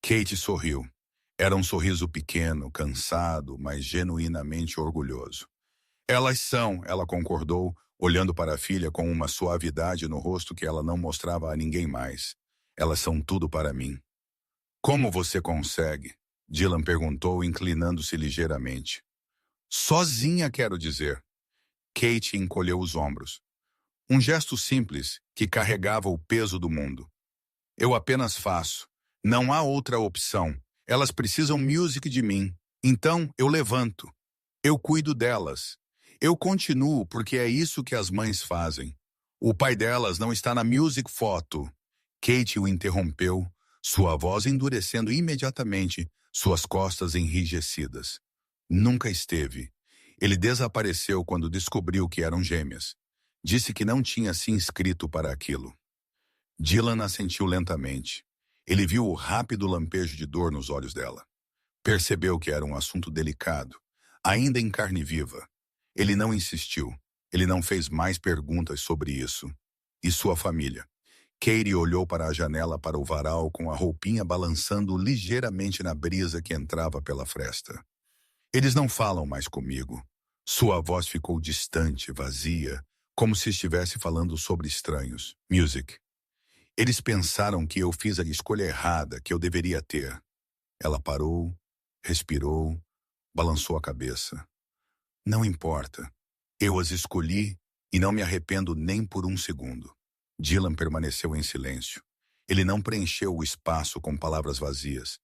Kate sorriu. Era um sorriso pequeno, cansado, mas genuinamente orgulhoso. Elas são, ela concordou, olhando para a filha com uma suavidade no rosto que ela não mostrava a ninguém mais. Elas são tudo para mim. Como você consegue? Dylan perguntou, inclinando-se ligeiramente. Sozinha, quero dizer. Kate encolheu os ombros. Um gesto simples que carregava o peso do mundo. Eu apenas faço. Não há outra opção. Elas precisam music de mim. Então, eu levanto. Eu cuido delas. Eu continuo porque é isso que as mães fazem. O pai delas não está na music photo. Kate o interrompeu, sua voz endurecendo imediatamente, suas costas enrijecidas. Nunca esteve. Ele desapareceu quando descobriu que eram gêmeas. Disse que não tinha se inscrito para aquilo. Dylan assentiu lentamente. Ele viu o rápido lampejo de dor nos olhos dela. Percebeu que era um assunto delicado, ainda em carne viva. Ele não insistiu. Ele não fez mais perguntas sobre isso. E sua família? Katie olhou para a janela para o varal com a roupinha balançando ligeiramente na brisa que entrava pela fresta. Eles não falam mais comigo. Sua voz ficou distante, vazia, como se estivesse falando sobre estranhos. Music. Eles pensaram que eu fiz a escolha errada que eu deveria ter. Ela parou, respirou, balançou a cabeça. Não importa. Eu as escolhi e não me arrependo nem por um segundo. Dylan permaneceu em silêncio. Ele não preencheu o espaço com palavras vazias.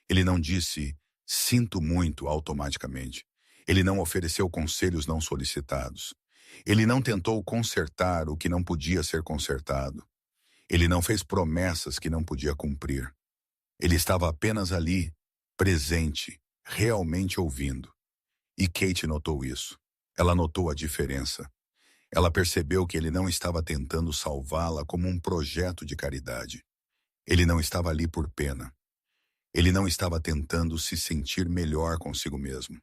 Ele não disse, sinto muito automaticamente. Ele não ofereceu conselhos não solicitados. Ele não tentou consertar o que não podia ser consertado. Ele não fez promessas que não podia cumprir. Ele estava apenas ali, presente, realmente ouvindo. E Kate notou isso. Ela notou a diferença. Ela percebeu que ele não estava tentando salvá-la como um projeto de caridade. Ele não estava ali por pena. Ele não estava tentando se sentir melhor consigo mesmo.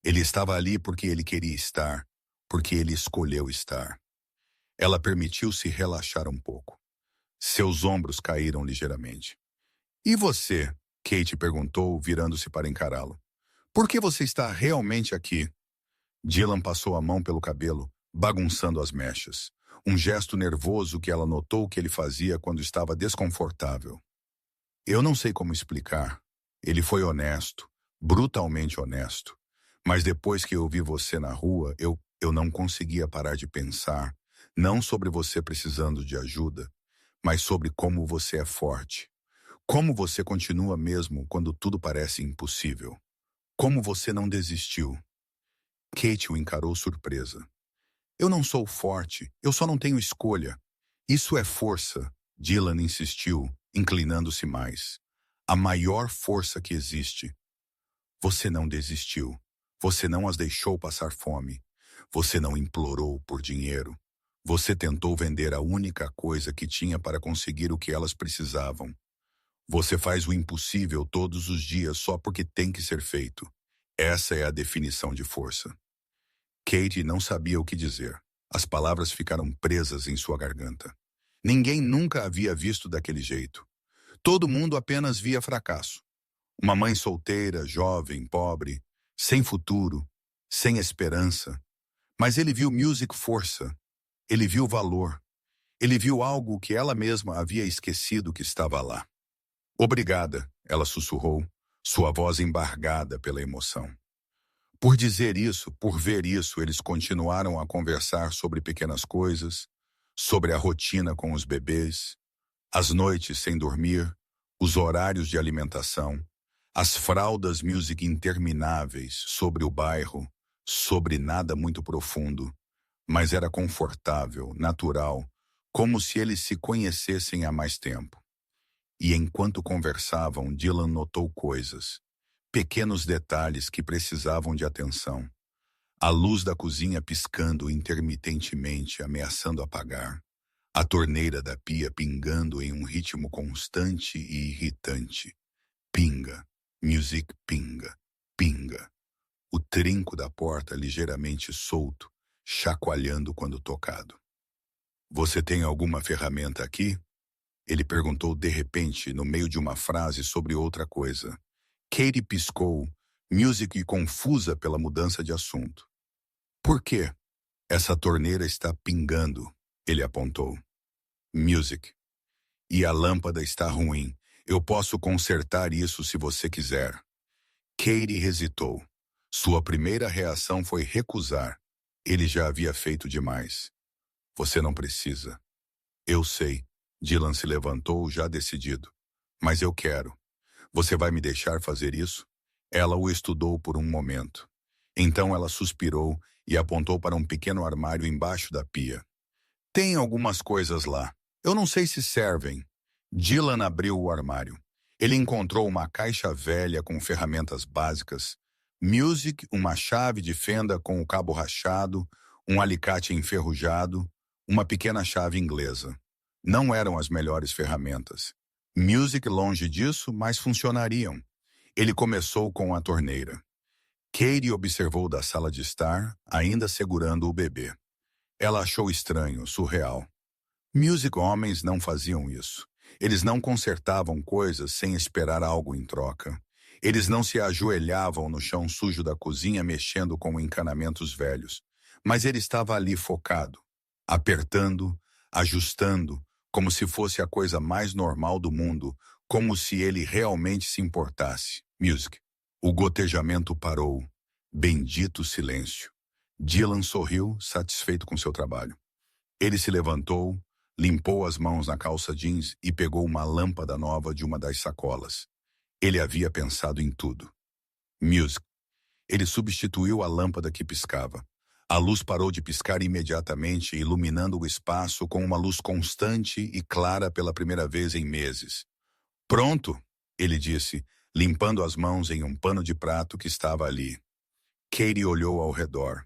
Ele estava ali porque ele queria estar, porque ele escolheu estar. Ela permitiu-se relaxar um pouco. Seus ombros caíram ligeiramente. E você? Kate perguntou, virando-se para encará-lo. Por que você está realmente aqui? Dylan passou a mão pelo cabelo, bagunçando as mechas. Um gesto nervoso que ela notou que ele fazia quando estava desconfortável. Eu não sei como explicar. Ele foi honesto, brutalmente honesto. Mas depois que eu vi você na rua, eu não conseguia parar de pensar, não sobre você precisando de ajuda, mas sobre como você é forte. Como você continua mesmo quando tudo parece impossível. Como você não desistiu. Kate o encarou surpresa. Eu não sou forte, eu só não tenho escolha. Isso é força, Dylan insistiu, inclinando-se mais. A maior força que existe. Você não desistiu. Você não as deixou passar fome. Você não implorou por dinheiro. Você tentou vender a única coisa que tinha para conseguir o que elas precisavam. Você faz o impossível todos os dias só porque tem que ser feito. Essa é a definição de força. Kate não sabia o que dizer. As palavras ficaram presas em sua garganta. Ninguém nunca a havia visto daquele jeito. Todo mundo apenas via fracasso. Uma mãe solteira, jovem, pobre, sem futuro, sem esperança. Mas ele viu Music força, ele viu valor, ele viu algo que ela mesma havia esquecido que estava lá. Obrigada, ela sussurrou, sua voz embargada pela emoção. Por dizer isso, por ver isso, eles continuaram a conversar sobre pequenas coisas, sobre a rotina com os bebês, as noites sem dormir, os horários de alimentação, as fraldas music intermináveis sobre o bairro, sobre nada muito profundo, mas era confortável, natural, como se eles se conhecessem há mais tempo. E enquanto conversavam, Dylan notou coisas, pequenos detalhes que precisavam de atenção. A luz da cozinha piscando intermitentemente, ameaçando apagar. A torneira da pia pingando em um ritmo constante e irritante. Pinga, music pinga, pinga. O trinco da porta ligeiramente solto, chacoalhando quando tocado. Você tem alguma ferramenta aqui? Ele perguntou de repente, no meio de uma frase sobre outra coisa. Katie piscou, music confusa pela mudança de assunto. Por quê? Essa torneira está pingando, ele apontou. Music. E a lâmpada está ruim. Eu posso consertar isso se você quiser. Katie hesitou. Sua primeira reação foi recusar. Ele já havia feito demais. Você não precisa. Eu sei. Dylan se levantou, já decidido. Mas eu quero. Você vai me deixar fazer isso? Ela o estudou por um momento. Então ela suspirou e apontou para um pequeno armário embaixo da pia. Tem algumas coisas lá. Eu não sei se servem. Dylan abriu o armário. Ele encontrou uma caixa velha com ferramentas básicas, music, uma chave de fenda com o cabo rachado, um alicate enferrujado, uma pequena chave inglesa. Não eram as melhores ferramentas. Music longe disso, mas funcionariam. Ele começou com a torneira. Katie observou da sala de estar, ainda segurando o bebê. Ela achou estranho, surreal. Music homens não faziam isso. Eles não consertavam coisas sem esperar algo em troca. Eles não se ajoelhavam no chão sujo da cozinha mexendo com encanamentos velhos. Mas ele estava ali focado, apertando, ajustando, como se fosse a coisa mais normal do mundo, como se ele realmente se importasse. Music. O gotejamento parou. Bendito silêncio. Dylan sorriu, satisfeito com seu trabalho. Ele se levantou, limpou as mãos na calça jeans e pegou uma lâmpada nova de uma das sacolas. Ele havia pensado em tudo. Music. Ele substituiu a lâmpada que piscava. A luz parou de piscar imediatamente, iluminando o espaço com uma luz constante e clara pela primeira vez em meses. Pronto, ele disse, limpando as mãos em um pano de prato que estava ali. Katie olhou ao redor.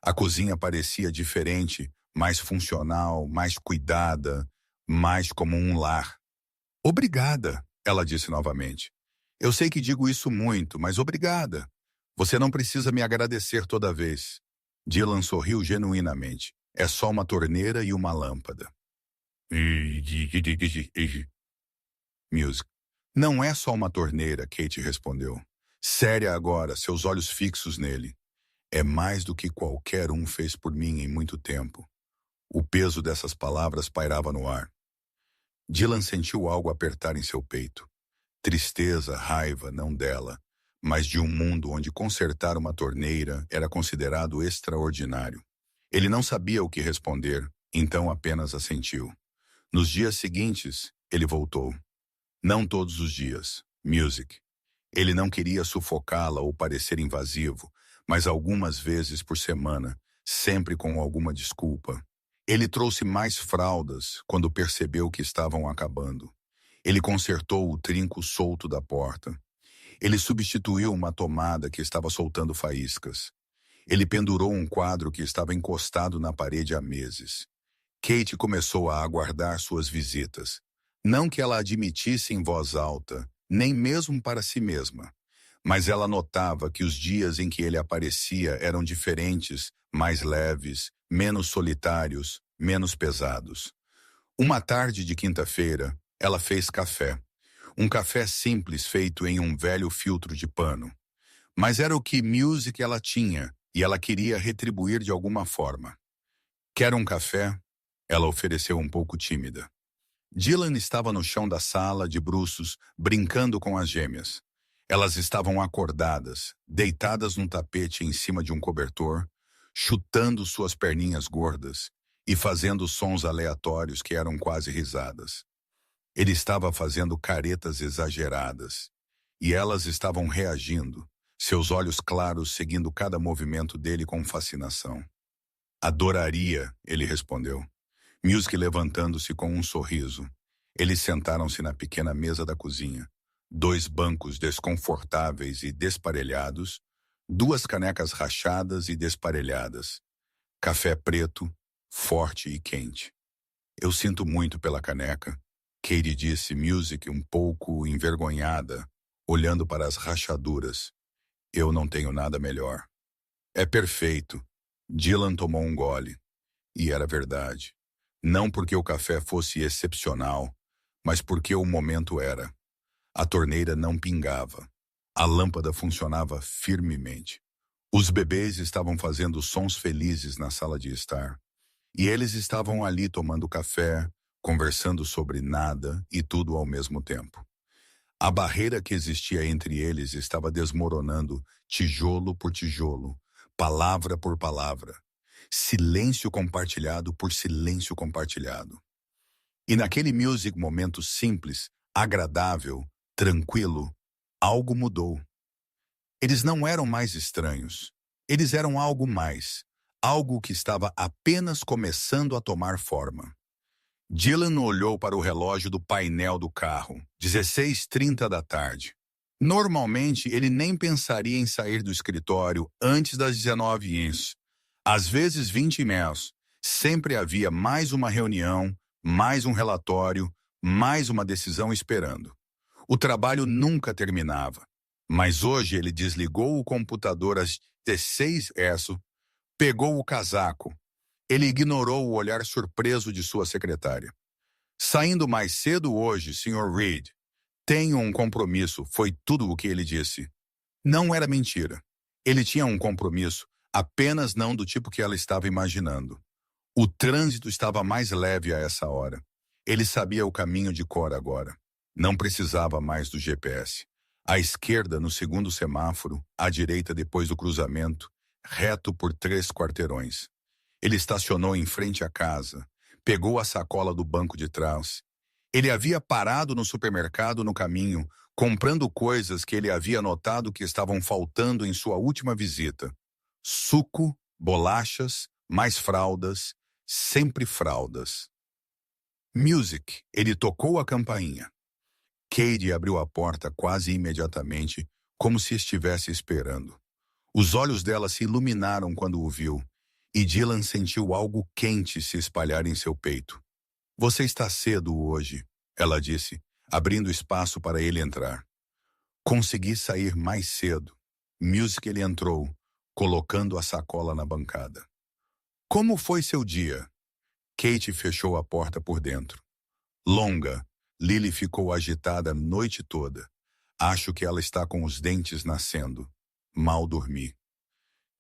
A cozinha parecia diferente, mais funcional, mais cuidada, mais como um lar. Obrigada, ela disse novamente. Eu sei que digo isso muito, mas obrigada. Você não precisa me agradecer toda vez. Dylan sorriu genuinamente. É só uma torneira e uma lâmpada. Music. Não é só uma torneira, Kate respondeu. Séria agora, seus olhos fixos nele. É mais do que qualquer um fez por mim em muito tempo. O peso dessas palavras pairava no ar. Dylan sentiu algo apertar em seu peito. Tristeza, raiva, não dela, mas de um mundo onde consertar uma torneira era considerado extraordinário. Ele não sabia o que responder, então apenas assentiu. Nos dias seguintes, ele voltou. Não todos os dias. Music. Ele não queria sufocá-la ou parecer invasivo, mas algumas vezes por semana, sempre com alguma desculpa. Ele trouxe mais fraldas quando percebeu que estavam acabando. Ele consertou o trinco solto da porta. Ele substituiu uma tomada que estava soltando faíscas. Ele pendurou um quadro que estava encostado na parede há meses. Kate começou a aguardar suas visitas. Não que ela admitisse em voz alta, nem mesmo para si mesma. Mas ela notava que os dias em que ele aparecia eram diferentes, mais leves, menos solitários, menos pesados. Uma tarde de quinta-feira, ela fez café. Um café simples feito em um velho filtro de pano. Mas era o que music ela tinha, e ela queria retribuir de alguma forma. Quer um café? Ela ofereceu um pouco tímida. Dylan estava no chão da sala, de bruços, brincando com as gêmeas. Elas estavam acordadas, deitadas num tapete em cima de um cobertor, chutando suas perninhas gordas e fazendo sons aleatórios que eram quase risadas. Ele estava fazendo caretas exageradas, e elas estavam reagindo, seus olhos claros seguindo cada movimento dele com fascinação. Adoraria, ele respondeu. Music levantando-se com um sorriso. Eles sentaram-se na pequena mesa da cozinha. 2 bancos desconfortáveis e desparelhados, 2 canecas rachadas e desparelhadas. Café preto, forte e quente. Eu sinto muito pela caneca, Katie disse Music um pouco envergonhada, olhando para as rachaduras. Eu não tenho nada melhor. É perfeito. Dylan tomou um gole. E era verdade. Não porque o café fosse excepcional, mas porque o momento era. A torneira não pingava. A lâmpada funcionava firmemente. Os bebês estavam fazendo sons felizes na sala de estar. E eles estavam ali tomando café, conversando sobre nada e tudo ao mesmo tempo. A barreira que existia entre eles estava desmoronando tijolo por tijolo, palavra por palavra, silêncio compartilhado por silêncio compartilhado. E naquele music momento simples, agradável, tranquilo, algo mudou. Eles não eram mais estranhos. Eles eram algo mais, algo que estava apenas começando a tomar forma. Dylan olhou para o relógio do painel do carro, 16h30 da tarde. Normalmente, ele nem pensaria em sair do escritório antes das 19h. Às vezes 20h. Sempre havia mais uma reunião, mais um relatório, mais uma decisão esperando. O trabalho nunca terminava. Mas hoje ele desligou o computador às 16h, pegou o casaco. Ele ignorou o olhar surpreso de sua secretária. Saindo mais cedo hoje, Sr. Reed. Tenho um compromisso, foi tudo o que ele disse. Não era mentira. Ele tinha um compromisso, apenas não do tipo que ela estava imaginando. O trânsito estava mais leve a essa hora. Ele sabia o caminho de cor agora. Não precisava mais do GPS. À esquerda, no segundo semáforo, à direita depois do cruzamento, reto por 3 quarteirões. Ele estacionou em frente à casa, pegou a sacola do banco de trás. Ele havia parado no supermercado no caminho, comprando coisas que ele havia notado que estavam faltando em sua última visita. Suco, bolachas, mais fraldas, sempre fraldas. Music, ele tocou a campainha. Katie abriu a porta quase imediatamente, como se estivesse esperando. Os olhos dela se iluminaram quando o viu, e Dylan sentiu algo quente se espalhar em seu peito. Você está cedo hoje, ela disse, abrindo espaço para ele entrar. Consegui sair mais cedo. Music, ele entrou, colocando a sacola na bancada. Como foi seu dia? Kate fechou a porta por dentro. Longa. Lily ficou agitada a noite toda. Acho que ela está com os dentes nascendo. Mal dormi.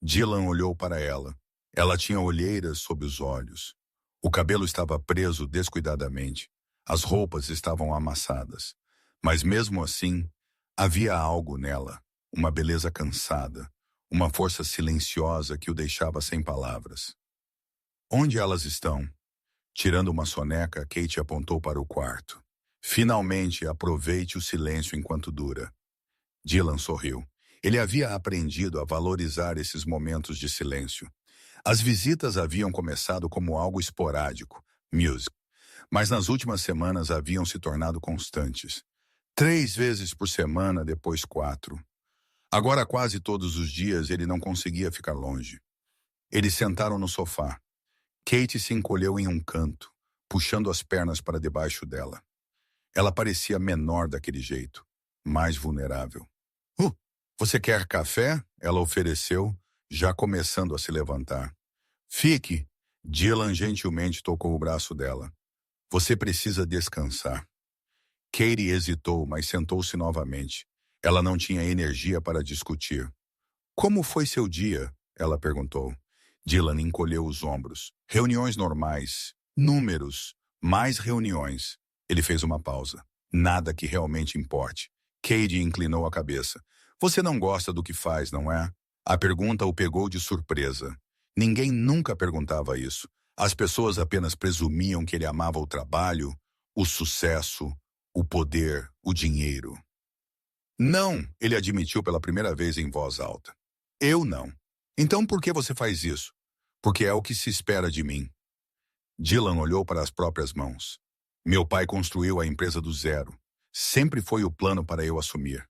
Dylan olhou para ela. Ela tinha olheiras sob os olhos. O cabelo estava preso descuidadamente. As roupas estavam amassadas. Mas mesmo assim, havia algo nela. Uma beleza cansada. Uma força silenciosa que o deixava sem palavras. Onde elas estão? Tirando uma soneca, Kate apontou para o quarto. Finalmente, aproveite o silêncio enquanto dura. Dylan sorriu. Ele havia aprendido a valorizar esses momentos de silêncio. As visitas haviam começado como algo esporádico, music, mas nas últimas semanas haviam se tornado constantes. 3 vezes por semana, depois 4. Agora quase todos os dias ele não conseguia ficar longe. Eles sentaram no sofá. Kate se encolheu em um canto, puxando as pernas para debaixo dela. Ela parecia menor daquele jeito, mais vulnerável. Você quer café? Ela ofereceu, já começando a se levantar. Fique. Dylan gentilmente tocou o braço dela. Você precisa descansar. Katie hesitou, mas sentou-se novamente. Ela não tinha energia para discutir. Como foi seu dia? Ela perguntou. Dylan encolheu os ombros. Reuniões normais. Números. Mais reuniões. Ele fez uma pausa. Nada que realmente importe. Cady inclinou a cabeça. Você não gosta do que faz, não é? A pergunta o pegou de surpresa. Ninguém nunca perguntava isso. As pessoas apenas presumiam que ele amava o trabalho, o sucesso, o poder, o dinheiro. Não, ele admitiu pela primeira vez em voz alta. Eu não. Então por que você faz isso? Porque é o que se espera de mim. Dylan olhou para as próprias mãos. Meu pai construiu a empresa do zero. Sempre foi o plano para eu assumir.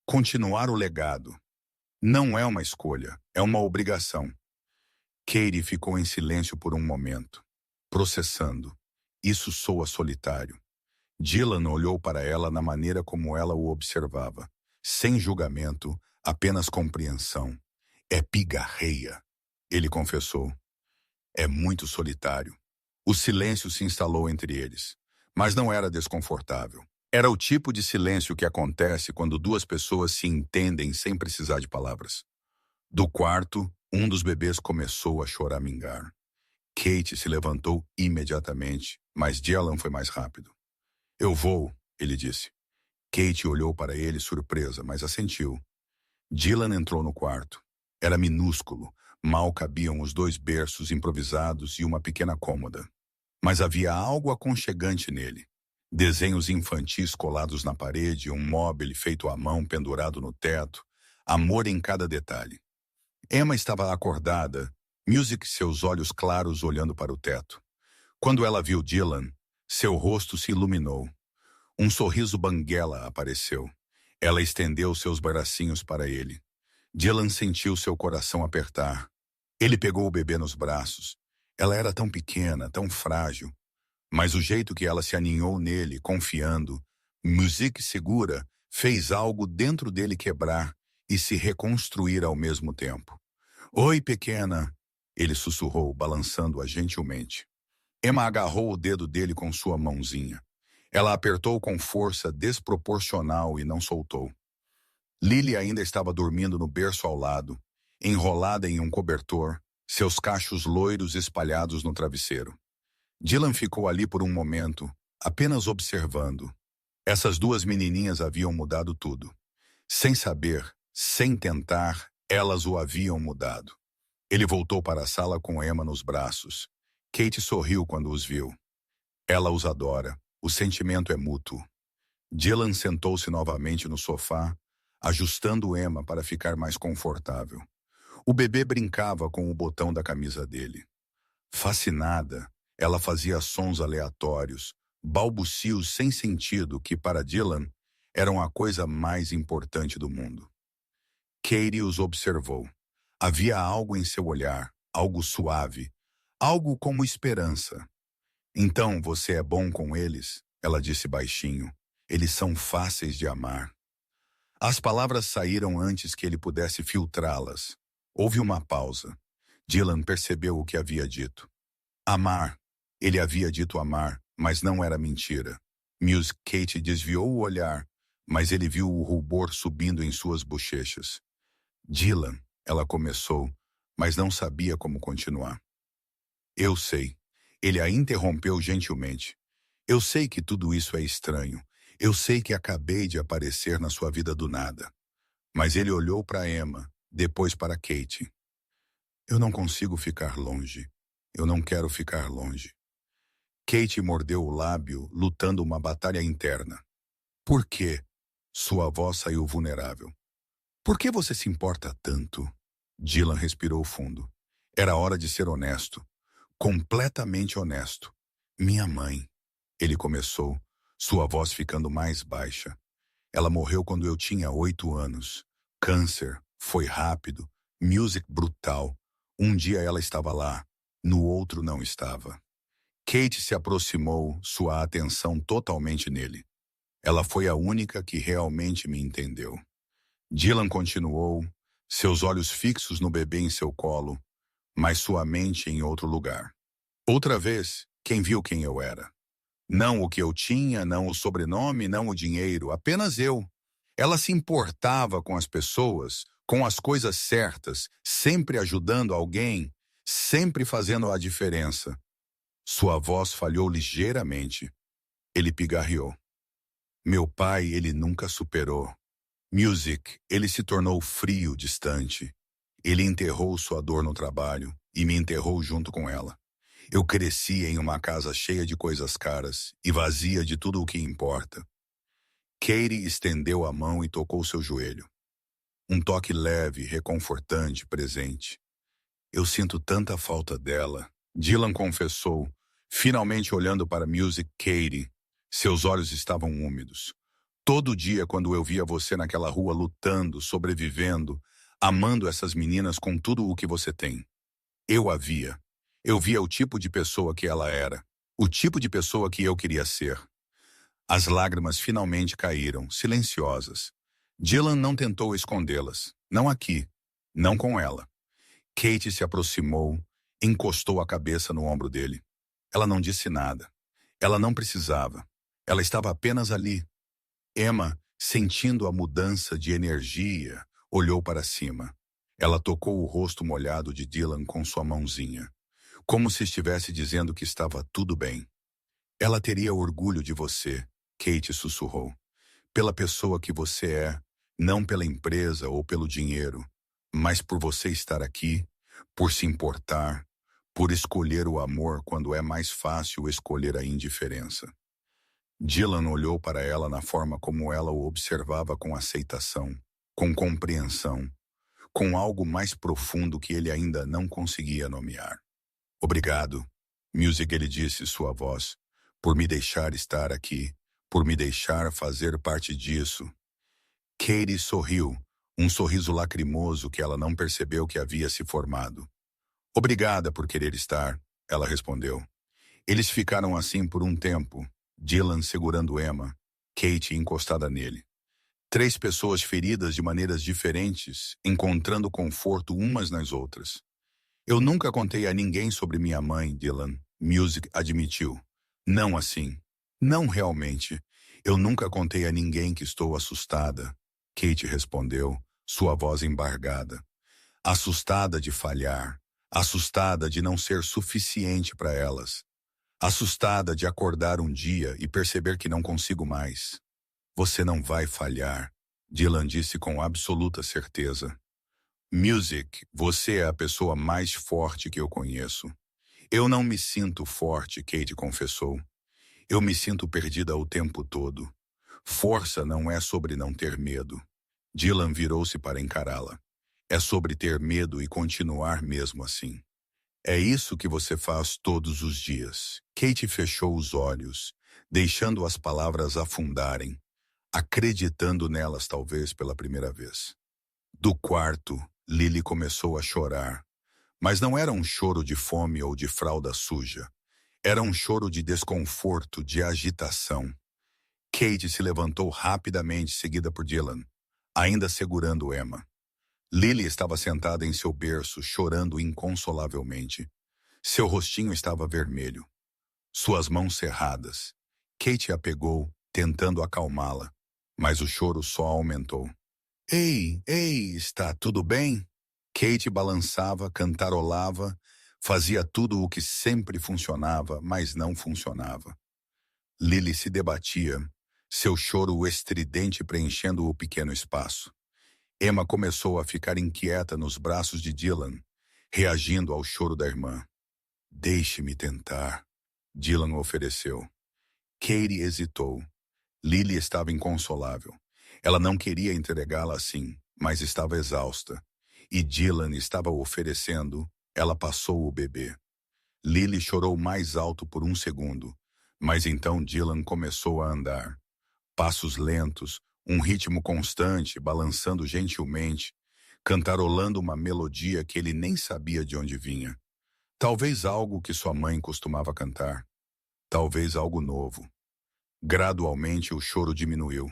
Continuar o legado. Não é uma escolha, é uma obrigação. Cady ficou em silêncio por um momento, processando. Isso soa solitário. Dylan olhou para ela na maneira como ela o observava. Sem julgamento, apenas compreensão. É pigarreia, ele confessou. É muito solitário. O silêncio se instalou entre eles, mas não era desconfortável. Era o tipo de silêncio que acontece quando duas pessoas se entendem sem precisar de palavras. Do quarto, um dos bebês começou a choramingar. Kate se levantou imediatamente, mas Dylan foi mais rápido. Eu vou, ele disse. Kate olhou para ele surpresa, mas assentiu. Dylan entrou no quarto. Era minúsculo, mal cabiam os dois berços improvisados e uma pequena cômoda. Mas havia algo aconchegante nele. Desenhos infantis colados na parede, um móvel feito à mão pendurado no teto, amor em cada detalhe. Emma estava acordada, Music seus olhos claros olhando para o teto. Quando ela viu Dylan, seu rosto se iluminou. Um sorriso banguela apareceu. Ela estendeu seus bracinhos para ele. Dylan sentiu seu coração apertar. Ele pegou o bebê nos braços. Ela era tão pequena, tão frágil. Mas o jeito que ela se aninhou nele, confiando, Music segura, fez algo dentro dele quebrar e se reconstruir ao mesmo tempo. Oi, pequena, ele sussurrou, balançando-a gentilmente. Emma agarrou o dedo dele com sua mãozinha. Ela apertou com força desproporcional e não soltou. Lily ainda estava dormindo no berço ao lado, enrolada em um cobertor, seus cachos loiros espalhados no travesseiro. Dylan ficou ali por um momento, apenas observando. Essas duas menininhas haviam mudado tudo. Sem saber, sem tentar, elas o haviam mudado. Ele voltou para a sala com Emma nos braços. Kate sorriu quando os viu. Ela os adora. O sentimento é mútuo. Dylan sentou-se novamente no sofá, ajustando Emma para ficar mais confortável. O bebê brincava com o botão da camisa dele. Fascinada, ela fazia sons aleatórios, balbucios sem sentido que, para Dylan, eram a coisa mais importante do mundo. Katie os observou. Havia algo em seu olhar, algo suave, algo como esperança. Então você é bom com eles, ela disse baixinho. Eles são fáceis de amar. As palavras saíram antes que ele pudesse filtrá-las. Houve uma pausa. Dylan percebeu o que havia dito. Amar. Ele havia dito amar, mas não era mentira. Kate desviou o olhar, mas ele viu o rubor subindo em suas bochechas. Dylan, ela começou, mas não sabia como continuar. Eu sei. Ele a interrompeu gentilmente. Eu sei que tudo isso é estranho. Eu sei que acabei de aparecer na sua vida do nada. Mas ele olhou para Emma, depois para Kate. Eu não consigo ficar longe. Eu não quero ficar longe. Kate mordeu o lábio, lutando uma batalha interna. Por quê? Sua voz saiu vulnerável. Por que você se importa tanto? Dylan respirou fundo. Era hora de ser honesto. Completamente honesto. Minha mãe. Ele começou, sua voz ficando mais baixa. Ela morreu quando eu tinha 8 anos. Câncer, foi rápido, music brutal. Um dia ela estava lá, no outro não estava. Kate se aproximou, sua atenção totalmente nele. Ela foi a única que realmente me entendeu. Dylan continuou, seus olhos fixos no bebê em seu colo, mas sua mente em outro lugar. Outra vez, quem viu quem eu era? Não o que eu tinha, não o sobrenome, não o dinheiro, apenas eu. Ela se importava com as pessoas, com as coisas certas, sempre ajudando alguém, sempre fazendo a diferença. Sua voz falhou ligeiramente. Ele pigarreou. Meu pai, ele nunca superou. Music, ele se tornou frio, distante. Ele enterrou sua dor no trabalho e me enterrou junto com ela. Eu cresci em uma casa cheia de coisas caras e vazia de tudo o que importa. Katie estendeu a mão e tocou seu joelho. Um toque leve, reconfortante, presente. Eu sinto tanta falta dela, Dylan confessou, finalmente olhando para Music Katie. Seus olhos estavam úmidos. Todo dia, quando eu via você naquela rua lutando, sobrevivendo, amando essas meninas com tudo o que você tem. Eu a via. Eu via o tipo de pessoa que ela era. O tipo de pessoa que eu queria ser. As lágrimas finalmente caíram, silenciosas. Dylan não tentou escondê-las. Não aqui. Não com ela. Kate se aproximou, encostou a cabeça no ombro dele. Ela não disse nada. Ela não precisava. Ela estava apenas ali. Emma, sentindo a mudança de energia, olhou para cima. Ela tocou o rosto molhado de Dylan com sua mãozinha, como se estivesse dizendo que estava tudo bem. Ela teria orgulho de você, Kate sussurrou. Pela pessoa que você é, não pela empresa ou pelo dinheiro, mas por você estar aqui, por se importar, por escolher o amor quando é mais fácil escolher a indiferença. Dylan olhou para ela na forma como ela o observava, com aceitação, com compreensão, com algo mais profundo que ele ainda não conseguia nomear. Obrigado, Music, ele disse, sua voz, por me deixar estar aqui, por me deixar fazer parte disso. Katie sorriu, um sorriso lacrimoso que ela não percebeu que havia se formado. Obrigada por querer estar, ela respondeu. Eles ficaram assim por um tempo, Dylan segurando Emma, Kate encostada nele. 3 pessoas feridas de maneiras diferentes, encontrando conforto umas nas outras. Eu nunca contei a ninguém sobre minha mãe, Dylan, Music admitiu. Não assim. Não realmente. Eu nunca contei a ninguém que estou assustada, Kate respondeu, sua voz embargada. Assustada de falhar, assustada de não ser suficiente para elas. Assustada de acordar um dia e perceber que não consigo mais. Você não vai falhar, Dylan disse com absoluta certeza. Music, você é a pessoa mais forte que eu conheço. Eu não me sinto forte, Kate confessou. Eu me sinto perdida o tempo todo. Força não é sobre não ter medo. Dylan virou-se para encará-la. É sobre ter medo e continuar mesmo assim. É isso que você faz todos os dias. Kate fechou os olhos, deixando as palavras afundarem, acreditando nelas talvez pela primeira vez. Do quarto, Lily começou a chorar. Mas não era um choro de fome ou de fralda suja. Era um choro de desconforto, de agitação. Kate se levantou rapidamente, seguida por Dylan, ainda segurando Emma. Lily estava sentada em seu berço, chorando inconsolavelmente. Seu rostinho estava vermelho. Suas mãos cerradas. Kate a pegou, tentando acalmá-la, mas o choro só aumentou. Ei, está tudo bem? Kate balançava, cantarolava, fazia tudo o que sempre funcionava, mas não funcionava. Lily se debatia, seu choro estridente preenchendo o pequeno espaço. Emma começou a ficar inquieta nos braços de Dylan, reagindo ao choro da irmã. Deixe-me tentar, Dylan ofereceu. Katie hesitou. Lily estava inconsolável. Ela não queria entregá-la assim, mas estava exausta. E Dylan estava oferecendo, ela passou o bebê. Lily chorou mais alto por um segundo, mas então Dylan começou a andar. Passos lentos, um ritmo constante, balançando gentilmente, cantarolando uma melodia que ele nem sabia de onde vinha. Talvez algo que sua mãe costumava cantar. Talvez algo novo. Gradualmente o choro diminuiu.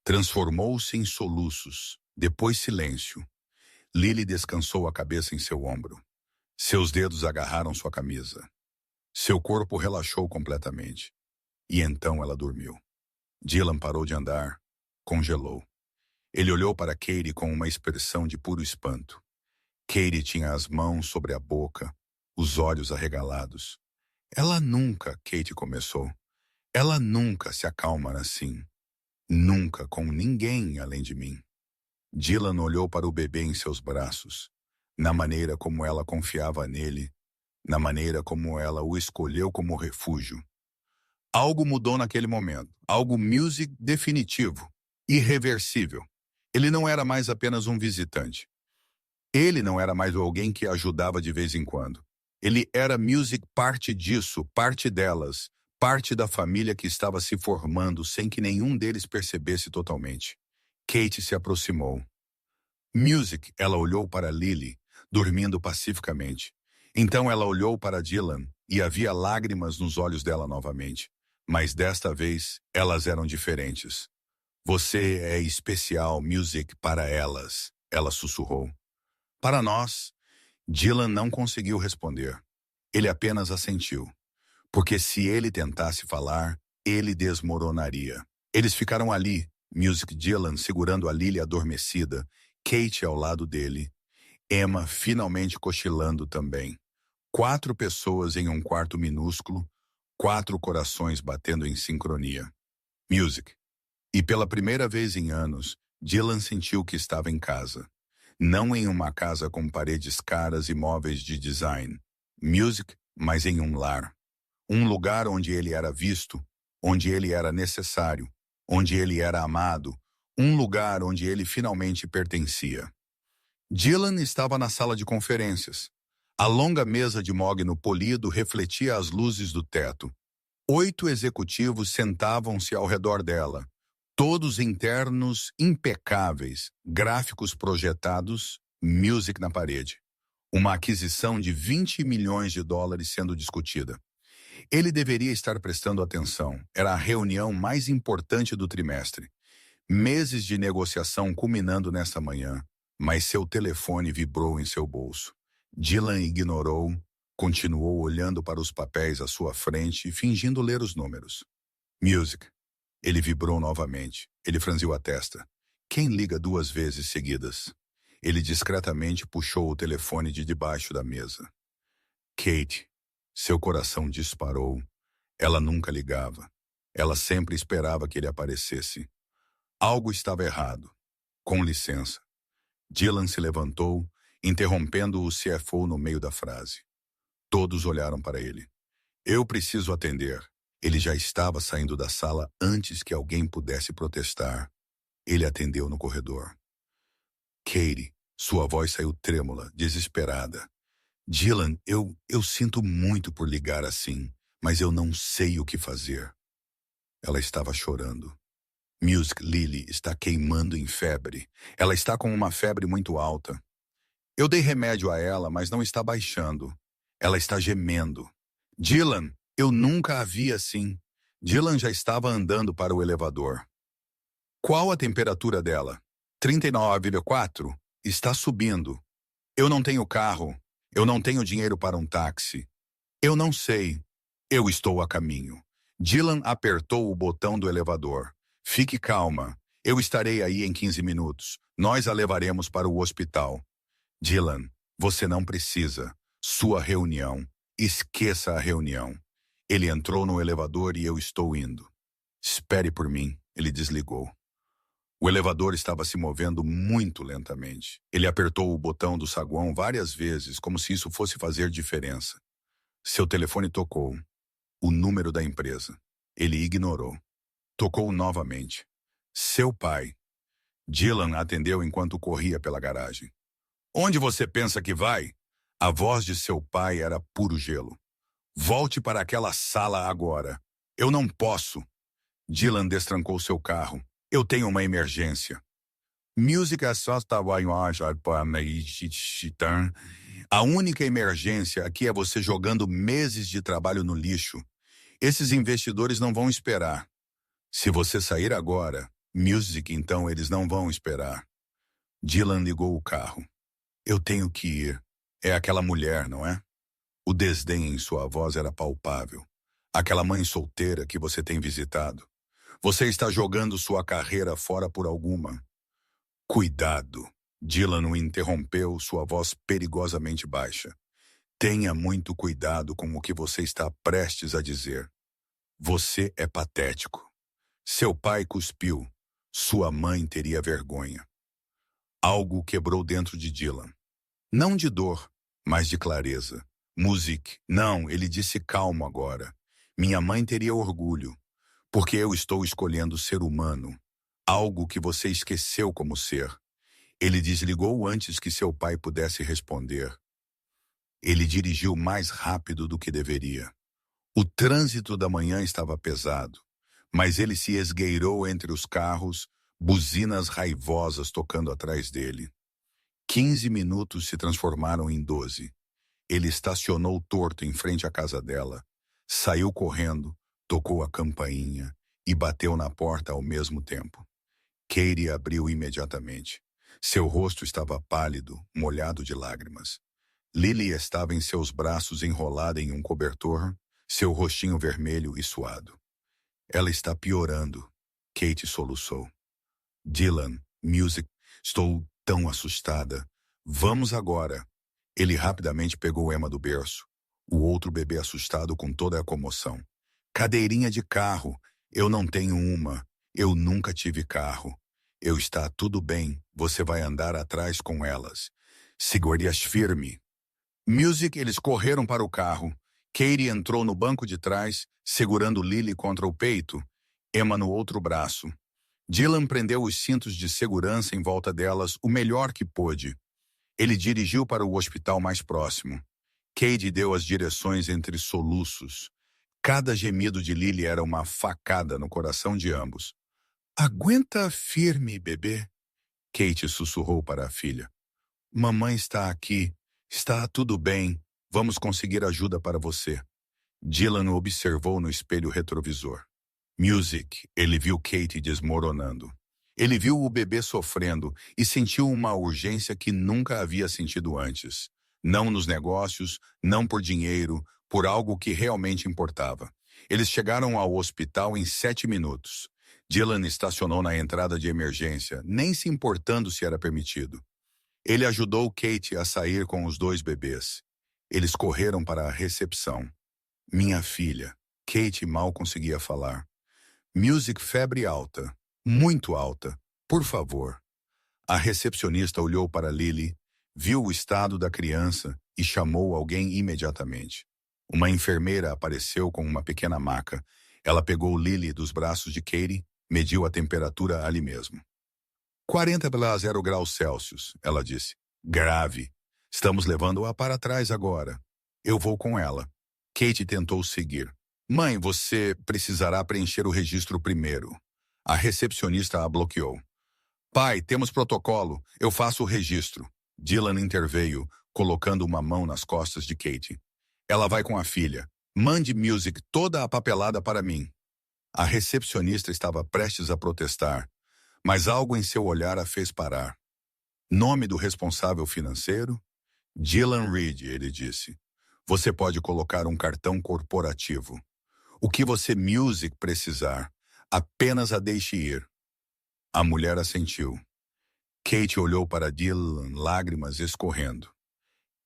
Transformou-se em soluços, depois silêncio. Lily descansou a cabeça em seu ombro. Seus dedos agarraram sua camisa. Seu corpo relaxou completamente. E então ela dormiu. Dylan parou de andar, congelou. Ele olhou para Katie com uma expressão de puro espanto. Katie tinha as mãos sobre a boca, os olhos arregalados. Ela nunca, Katie começou. Ela nunca se acalma assim. Nunca com ninguém além de mim. Dylan olhou para o bebê em seus braços, na maneira como ela confiava nele, na maneira como ela o escolheu como refúgio. Algo mudou naquele momento, algo music definitivo, irreversível. Ele não era mais apenas um visitante. Ele não era mais alguém que ajudava de vez em quando. Ele era music parte disso, parte delas, parte da família que estava se formando sem que nenhum deles percebesse totalmente. Kate se aproximou. Music, ela olhou para Lily, dormindo pacificamente. Então ela olhou para Dylan e havia lágrimas nos olhos dela novamente. Mas desta vez, elas eram diferentes. Você é especial, Music, para elas, ela sussurrou. Para nós, Dylan não conseguiu responder. Ele apenas assentiu. Porque se ele tentasse falar, ele desmoronaria. Eles ficaram ali, Music Dylan segurando a Lily adormecida, Kate ao lado dele, Emma finalmente cochilando também. 4 pessoas em um quarto minúsculo, 4 corações batendo em sincronia. Music. E pela primeira vez em anos, Dylan sentiu que estava em casa. Não em uma casa com paredes caras e móveis de design. Music, mas em um lar. Um lugar onde ele era visto, onde ele era necessário, onde ele era amado, um lugar onde ele finalmente pertencia. Dylan estava na sala de conferências. A longa mesa de mogno polido refletia as luzes do teto. 8 executivos sentavam-se ao redor dela, todos internos impecáveis, gráficos projetados, music na parede. Uma aquisição de 20 milhões de dólares sendo discutida. Ele deveria estar prestando atenção. Era a reunião mais importante do trimestre. Meses de negociação culminando nesta manhã, mas seu telefone vibrou em seu bolso. Dylan ignorou, continuou olhando para os papéis à sua frente e fingindo ler os números. Music. Ele vibrou novamente. Ele franziu a testa. Quem liga 2 vezes seguidas? Ele discretamente puxou o telefone de debaixo da mesa. Kate. Seu coração disparou. Ela nunca ligava. Ela sempre esperava que ele aparecesse. Algo estava errado. Com licença. Dylan se levantou, interrompendo o CFO no meio da frase. Todos olharam para ele. Eu preciso atender. Ele já estava saindo da sala antes que alguém pudesse protestar. Ele atendeu no corredor. Katie, sua voz saiu trêmula, desesperada. Dylan, eu sinto muito por ligar assim, mas eu não sei o que fazer. Ela estava chorando. Music Lily está queimando em febre. Ela está com uma febre muito alta. Eu dei remédio a ela, mas não está baixando. Ela está gemendo. Dylan, eu nunca a vi assim. Dylan já estava andando para o elevador. Qual a temperatura dela? 39,4? Está subindo. Eu não tenho carro. Eu não tenho dinheiro para um táxi. Eu não sei. Eu estou a caminho. Dylan apertou o botão do elevador. Fique calma. Eu estarei aí em 15 minutos. Nós a levaremos para o hospital. Dylan, você não precisa. Sua reunião. Esqueça a reunião. Ele entrou no elevador e eu estou indo. Espere por mim. Ele desligou. O elevador estava se movendo muito lentamente. Ele apertou o botão do saguão várias vezes, como se isso fosse fazer diferença. Seu telefone tocou. O número da empresa. Ele ignorou. Tocou novamente. Seu pai. Dylan atendeu enquanto corria pela garagem. Onde você pensa que vai? A voz de seu pai era puro gelo. Volte para aquela sala agora. Eu não posso. Dylan destrancou seu carro. Eu tenho uma emergência. A única emergência aqui é você jogando meses de trabalho no lixo. Esses investidores não vão esperar. Se você sair agora, Music, então eles não vão esperar. Dylan ligou o carro. Eu tenho que ir. É aquela mulher, não é? O desdém em sua voz era palpável. Aquela mãe solteira que você tem visitado. Você está jogando sua carreira fora por alguma. Cuidado! Dylan o interrompeu, sua voz perigosamente baixa. Tenha muito cuidado com o que você está prestes a dizer. Você é patético. Seu pai cuspiu. Sua mãe teria vergonha. Algo quebrou dentro de Dylan. Não de dor, mas de clareza. Music. Não, ele disse calmo agora. Minha mãe teria orgulho, porque eu estou escolhendo ser humano. Algo que você esqueceu como ser. Ele desligou antes que seu pai pudesse responder. Ele dirigiu mais rápido do que deveria. O trânsito da manhã estava pesado, mas ele se esgueirou entre os carros, buzinas raivosas tocando atrás dele. 15 minutos se transformaram em 12. Ele estacionou torto em frente à casa dela, saiu correndo, tocou a campainha e bateu na porta ao mesmo tempo. Katie abriu imediatamente. Seu rosto estava pálido, molhado de lágrimas. Lily estava em seus braços enrolada em um cobertor, seu rostinho vermelho e suado. Ela está piorando, Kate soluçou. Dylan, Music, estou tão assustada. Vamos agora. Ele rapidamente pegou Emma do berço. O outro bebê assustado com toda a comoção. Cadeirinha de carro. Eu não tenho uma. Eu nunca tive carro. Eu está tudo bem. Você vai andar atrás com elas. Segure-as firme. Music, eles correram para o carro. Katie entrou no banco de trás, segurando Lily contra o peito, Emma no outro braço. Dylan prendeu os cintos de segurança em volta delas o melhor que pôde. Ele dirigiu para o hospital mais próximo. Katie deu as direções entre soluços. Cada gemido de Lily era uma facada no coração de ambos. Aguenta firme, bebê. Kate sussurrou para a filha. Mamãe está aqui. Está tudo bem. Vamos conseguir ajuda para você. Dylan o observou no espelho retrovisor. Music, ele viu Kate desmoronando. Ele viu o bebê sofrendo e sentiu uma urgência que nunca havia sentido antes. Não nos negócios, não por dinheiro, por algo que realmente importava. Eles chegaram ao hospital em 7 minutos. Dylan estacionou na entrada de emergência, nem se importando se era permitido. Ele ajudou Kate a sair com os 2 bebês. Eles correram para a recepção. Minha filha. Kate mal conseguia falar. Music, febre alta. Muito alta. Por favor. A recepcionista olhou para Lily, viu o estado da criança e chamou alguém imediatamente. Uma enfermeira apareceu com uma pequena maca. Ela pegou Lily dos braços de Katie, mediu a temperatura ali mesmo. 40,0 graus Celsius, ela disse. Grave. Estamos levando-a para trás agora. Eu vou com ela. Kate tentou seguir. Mãe, você precisará preencher o registro primeiro. A recepcionista a bloqueou. Pai, temos protocolo. Eu faço o registro. Dylan interveio, colocando uma mão nas costas de Kate. Ela vai com a filha. Mande Music toda a papelada para mim. A recepcionista estava prestes a protestar, mas algo em seu olhar a fez parar. Nome do responsável financeiro? Dylan Reed, ele disse. Você pode colocar um cartão corporativo. O que você, Music, precisar, apenas a deixe ir. A mulher assentiu. Kate olhou para Dylan, lágrimas escorrendo.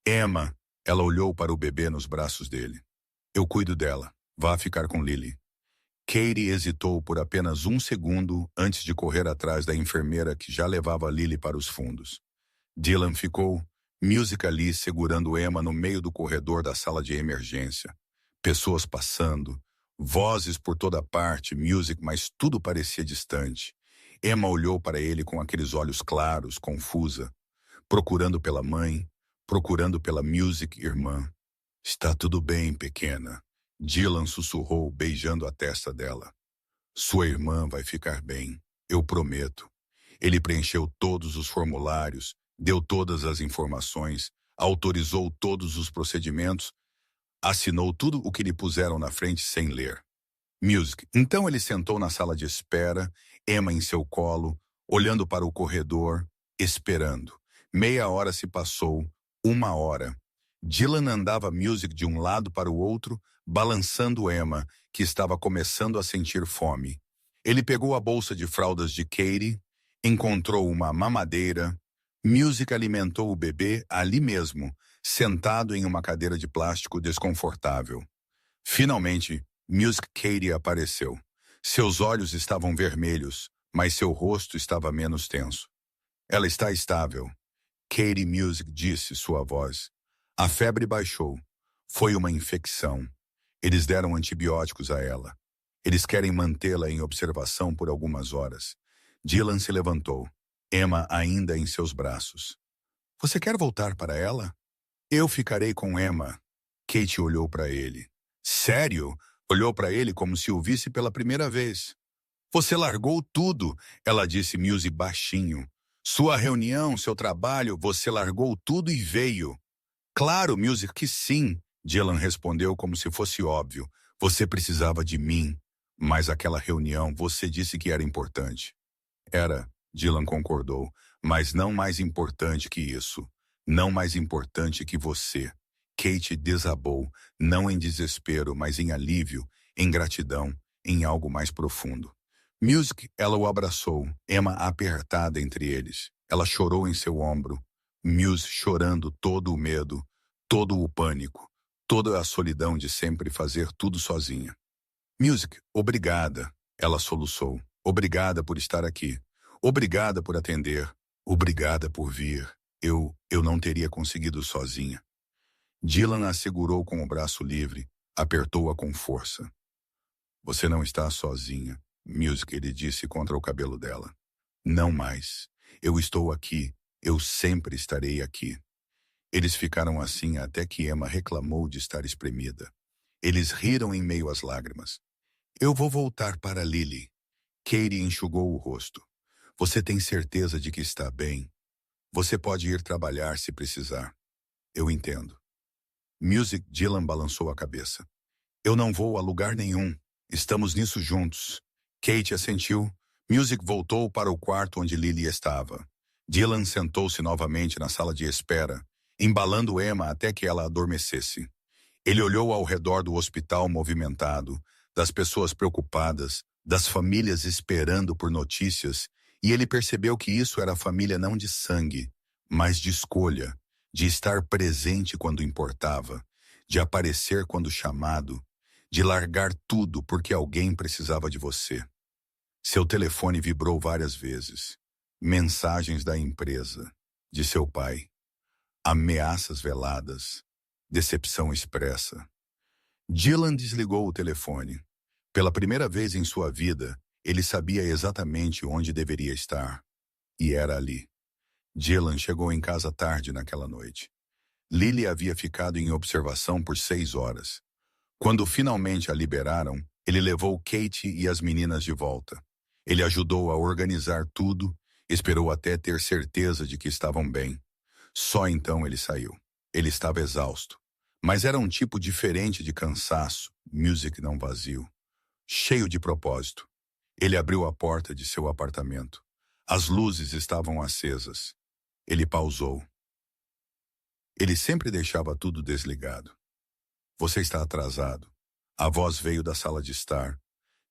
Emma, ela olhou para o bebê nos braços dele. Eu cuido dela. Vá ficar com Lily. Katie hesitou por apenas 1 segundo antes de correr atrás da enfermeira que já levava Lily para os fundos. Dylan ficou, Music ali segurando Emma no meio do corredor da sala de emergência. Pessoas passando, vozes por toda parte, Music, mas tudo parecia distante. Emma olhou para ele com aqueles olhos claros, confusa, procurando pela mãe, procurando pela Music, irmã. Está tudo bem, pequena. Dylan sussurrou, beijando a testa dela. Sua irmã vai ficar bem, eu prometo. Ele preencheu todos os formulários, deu todas as informações, autorizou todos os procedimentos, assinou tudo o que lhe puseram na frente sem ler. Music. Então ele sentou na sala de espera, Emma em seu colo, olhando para o corredor, esperando. Meia hora se passou, 1 hora. Dylan andava Music de um lado para o outro, balançando Emma, que estava começando a sentir fome. Ele pegou a bolsa de fraldas de Katie, encontrou uma mamadeira. Music alimentou o bebê ali mesmo, sentado em uma cadeira de plástico desconfortável. Finalmente, Music Katie apareceu. Seus olhos estavam vermelhos, mas seu rosto estava menos tenso. Ela está estável, Katie Music disse sua voz. A febre baixou. Foi uma infecção. Eles deram antibióticos a ela. Eles querem mantê-la em observação por algumas horas. Dylan se levantou, Emma ainda em seus braços. Você quer voltar para ela? Eu ficarei com Emma. Kate olhou para ele. Sério? Olhou para ele como se o visse pela primeira vez. Você largou tudo, ela disse Music baixinho. Sua reunião, seu trabalho, você largou tudo e veio. Claro, Music, que sim, Dylan respondeu como se fosse óbvio. Você precisava de mim. Mas aquela reunião, você disse que era importante. Era, Dylan concordou, mas não mais importante que isso. Não mais importante que você. Kate desabou, não em desespero, mas em alívio, em gratidão, em algo mais profundo. Music, ela o abraçou, Emma apertada entre eles. Ela chorou em seu ombro. Music chorando todo o medo, todo o pânico, toda a solidão de sempre fazer tudo sozinha. Music, obrigada, ela soluçou. Obrigada por estar aqui. Obrigada por atender. Obrigada por vir. Eu não teria conseguido sozinha. Dylan a segurou com o braço livre, apertou-a com força. Você não está sozinha, Music, ele disse contra o cabelo dela. Não mais. Eu estou aqui. Eu sempre estarei aqui. Eles ficaram assim até que Emma reclamou de estar espremida. Eles riram em meio às lágrimas. Eu vou voltar para Lily. Katie enxugou o rosto. Você tem certeza de que está bem? Você pode ir trabalhar se precisar. Eu entendo. Music, Dylan balançou a cabeça. Eu não vou a lugar nenhum. Estamos nisso juntos. Kate assentiu. Music voltou para o quarto onde Lily estava. Dylan sentou-se novamente na sala de espera, embalando Emma até que ela adormecesse. Ele olhou ao redor do hospital movimentado, das pessoas preocupadas, das famílias esperando por notícias, e ele percebeu que isso era família não de sangue, mas de escolha, de estar presente quando importava, de aparecer quando chamado, de largar tudo porque alguém precisava de você. Seu telefone vibrou várias vezes. Mensagens da empresa, de seu pai. Ameaças veladas. Decepção expressa. Dylan desligou o telefone. Pela primeira vez em sua vida, ele sabia exatamente onde deveria estar. E era ali. Dylan chegou em casa tarde naquela noite. Lily havia ficado em observação por 6 horas. Quando finalmente a liberaram, ele levou Kate e as meninas de volta. Ele ajudou a organizar tudo, esperou até ter certeza de que estavam bem. Só então ele saiu. Ele estava exausto. Mas era um tipo diferente de cansaço, Music não vazio. Cheio de propósito. Ele abriu a porta de seu apartamento. As luzes estavam acesas. Ele pausou. Ele sempre deixava tudo desligado. Você está atrasado. A voz veio da sala de estar.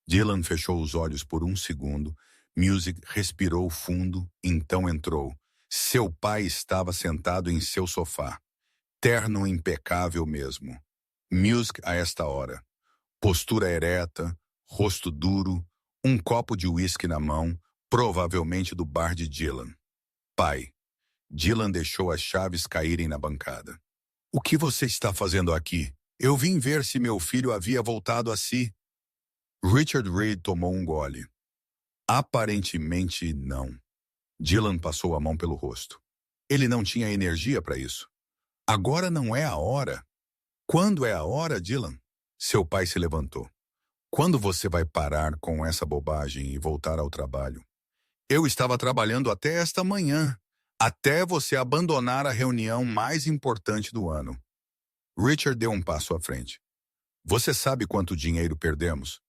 Dylan fechou os olhos por um segundo. Music respirou fundo, então entrou. Seu pai estava sentado em seu sofá. Terno impecável mesmo. Music a esta hora. Postura ereta, rosto duro, um copo de uísque na mão, provavelmente do bar de Dylan. Pai. Dylan deixou as chaves caírem na bancada. O que você está fazendo aqui? Eu vim ver se meu filho havia voltado a si. Richard Reed tomou um gole. Aparentemente não. Dylan passou a mão pelo rosto. Ele não tinha energia para isso. Agora não é a hora. Quando é a hora, Dylan? Seu pai se levantou. Quando você vai parar com essa bobagem e voltar ao trabalho? Eu estava trabalhando até esta manhã, até você abandonar a reunião mais importante do ano. Richard deu um passo à frente. Você sabe quanto dinheiro perdemos?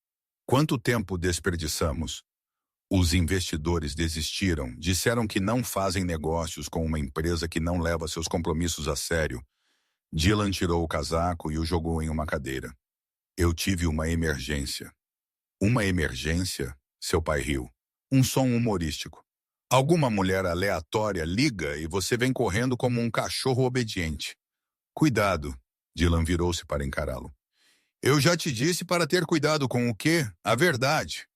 Quanto tempo desperdiçamos? Os investidores desistiram, disseram que não fazem negócios com uma empresa que não leva seus compromissos a sério. Dylan tirou o casaco e o jogou em uma cadeira. Eu tive uma emergência. Uma emergência? Seu pai riu. Um som humorístico. Alguma mulher aleatória liga e você vem correndo como um cachorro obediente. Cuidado. Dylan virou-se para encará-lo. Eu já te disse para ter cuidado com o quê? A verdade.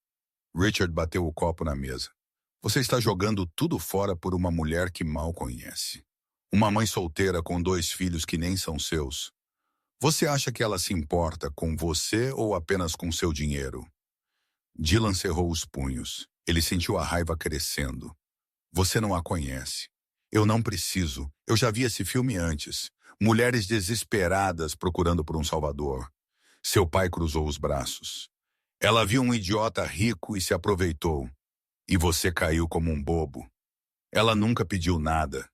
Richard bateu o copo na mesa. Você está jogando tudo fora por uma mulher que mal conhece. Uma mãe solteira com 2 filhos que nem são seus. Você acha que ela se importa com você ou apenas com seu dinheiro? Dylan cerrou os punhos. Ele sentiu a raiva crescendo. Você não a conhece. Eu não preciso. Eu já vi esse filme antes. Mulheres desesperadas procurando por um salvador. Seu pai cruzou os braços. Ela viu um idiota rico e se aproveitou. E você caiu como um bobo. Ela nunca pediu nada.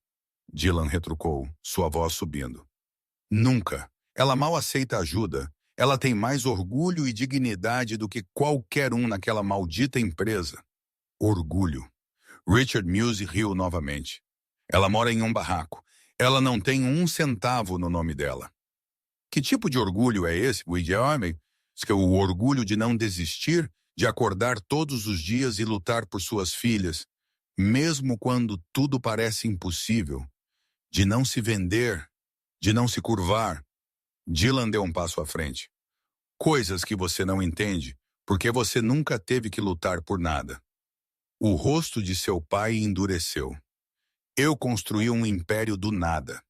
Dylan retrucou, sua voz subindo. Nunca. Ela mal aceita ajuda. Ela tem mais orgulho e dignidade do que qualquer um naquela maldita empresa. Orgulho. Richard Muse riu novamente. Ela mora em um barraco. Ela não tem 1 centavo no nome dela. Que tipo de orgulho é esse, William? O orgulho de não desistir, de acordar todos os dias e lutar por suas filhas, mesmo quando tudo parece impossível, de não se vender, de não se curvar. Dylan deu um passo à frente. Coisas que você não entende, porque você nunca teve que lutar por nada. O rosto de seu pai endureceu. Eu construí um império do nada.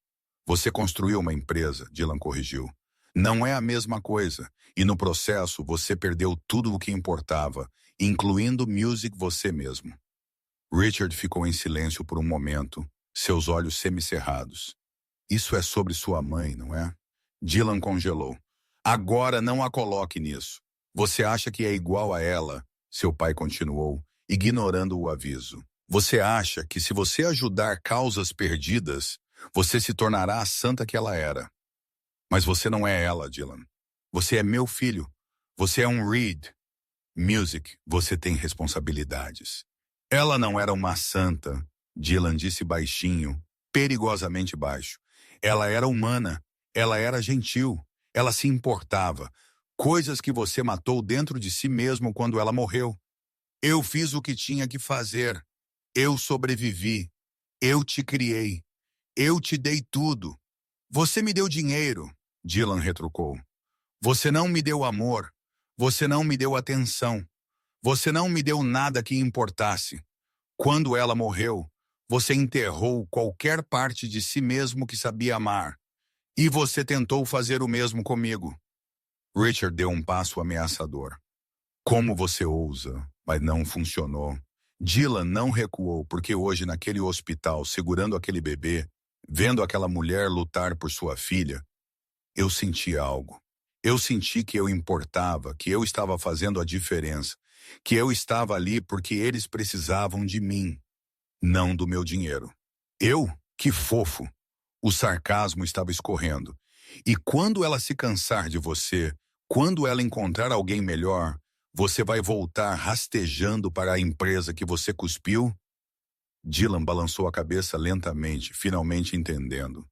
Você construiu uma empresa, Dylan corrigiu. Não é a mesma coisa, e no processo você perdeu tudo o que importava, incluindo music você mesmo. Richard ficou em silêncio por um momento, seus olhos semicerrados. Isso é sobre sua mãe, não é? Dylan congelou. Agora não a coloque nisso. Você acha que é igual a ela? Seu pai continuou, ignorando o aviso. Você acha que se você ajudar causas perdidas, você se tornará a santa que ela era. Mas você não é ela, Dylan. Você é meu filho. Você é um Reed. Music, você tem responsabilidades. Ela não era uma santa, Dylan disse baixinho, perigosamente baixo. Ela era humana. Ela era gentil. Ela se importava. Coisas que você matou dentro de si mesmo quando ela morreu. Eu fiz o que tinha que fazer. Eu sobrevivi. Eu te criei. Eu te dei tudo. Você me deu dinheiro, Dylan retrucou. Você não me deu amor. Você não me deu atenção. Você não me deu nada que importasse. Quando ela morreu, você enterrou qualquer parte de si mesmo que sabia amar. E você tentou fazer o mesmo comigo. Richard deu um passo ameaçador. Como você ousa, mas não funcionou. Dylan não recuou porque hoje naquele hospital, segurando aquele bebê, vendo aquela mulher lutar por sua filha, eu senti algo. Eu senti que eu importava, que eu estava fazendo a diferença, que eu estava ali porque eles precisavam de mim, não do meu dinheiro. Eu? Que fofo! O sarcasmo estava escorrendo. E quando ela se cansar de você, quando ela encontrar alguém melhor, você vai voltar rastejando para a empresa que você cuspiu? Dylan balançou a cabeça lentamente, finalmente entendendo.